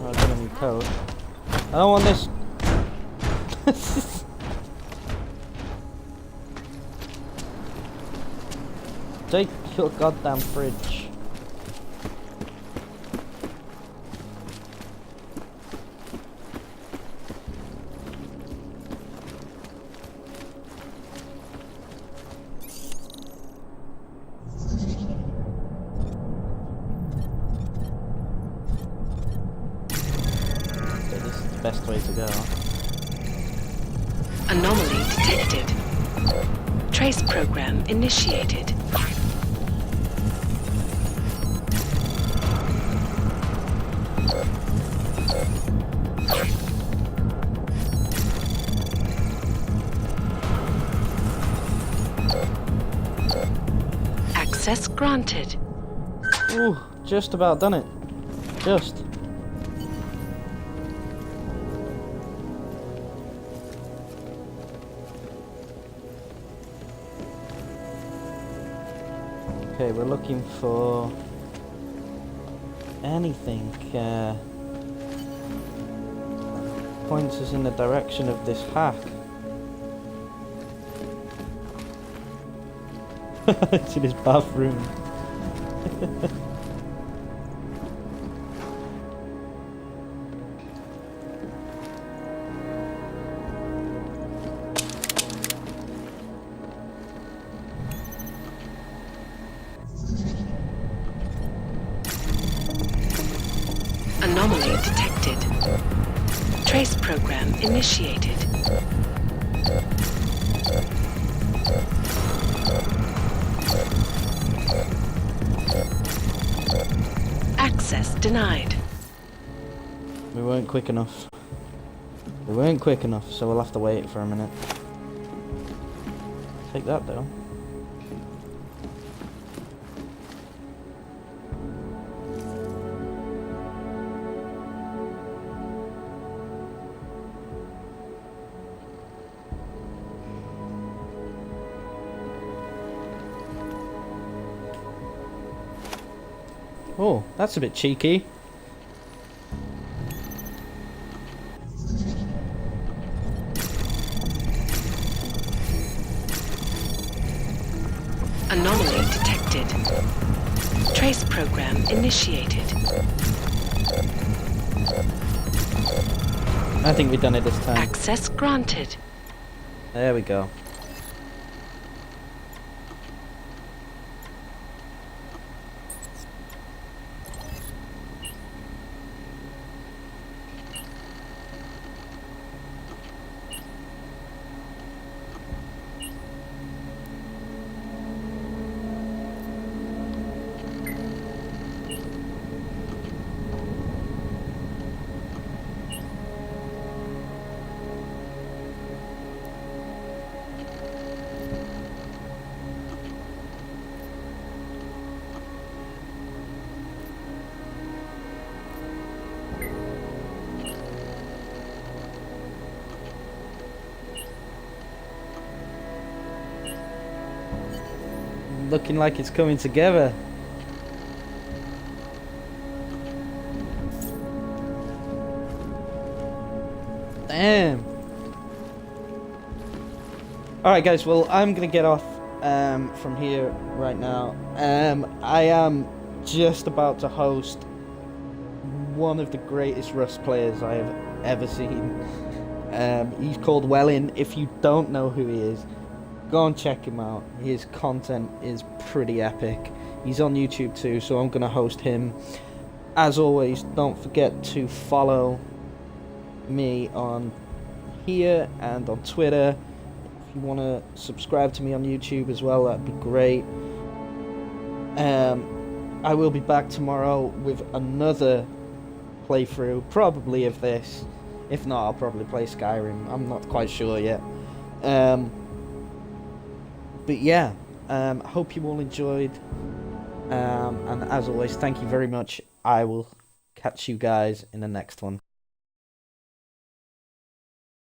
Oh, I don't need code. I don't want this. Take your goddamn fridge. Best way to go. Anomaly detected. Trace program initiated. Access granted. Ooh, just about done it. Just. Okay, we're looking for anything points us in the direction of this hack. It's in his bathroom. Trace program initiated. Access denied. We weren't quick enough. We weren't quick enough, so we'll have to wait for a minute. Take that though. Oh, that's a bit cheeky. Anomaly detected. Trace program initiated. I think we've done it this time. Access granted. There we go. Looking like it's coming together. Damn. Alright guys, well I'm gonna get off from here right now. I am just about to host one of the greatest Rust players I have ever seen. He's called Wellin. If you don't know who he is, go and check him out. His content is pretty epic. He's on YouTube too, so I'm going to host him. As always, don't forget to follow me on here and on Twitter. If you want to subscribe to me on YouTube as well, that'd be great. I will be back tomorrow with another playthrough, probably of this. If not, I'll probably play Skyrim. I'm not quite sure yet. But yeah, I hope you all enjoyed, and as always, thank you very much. I will catch you guys in the next one.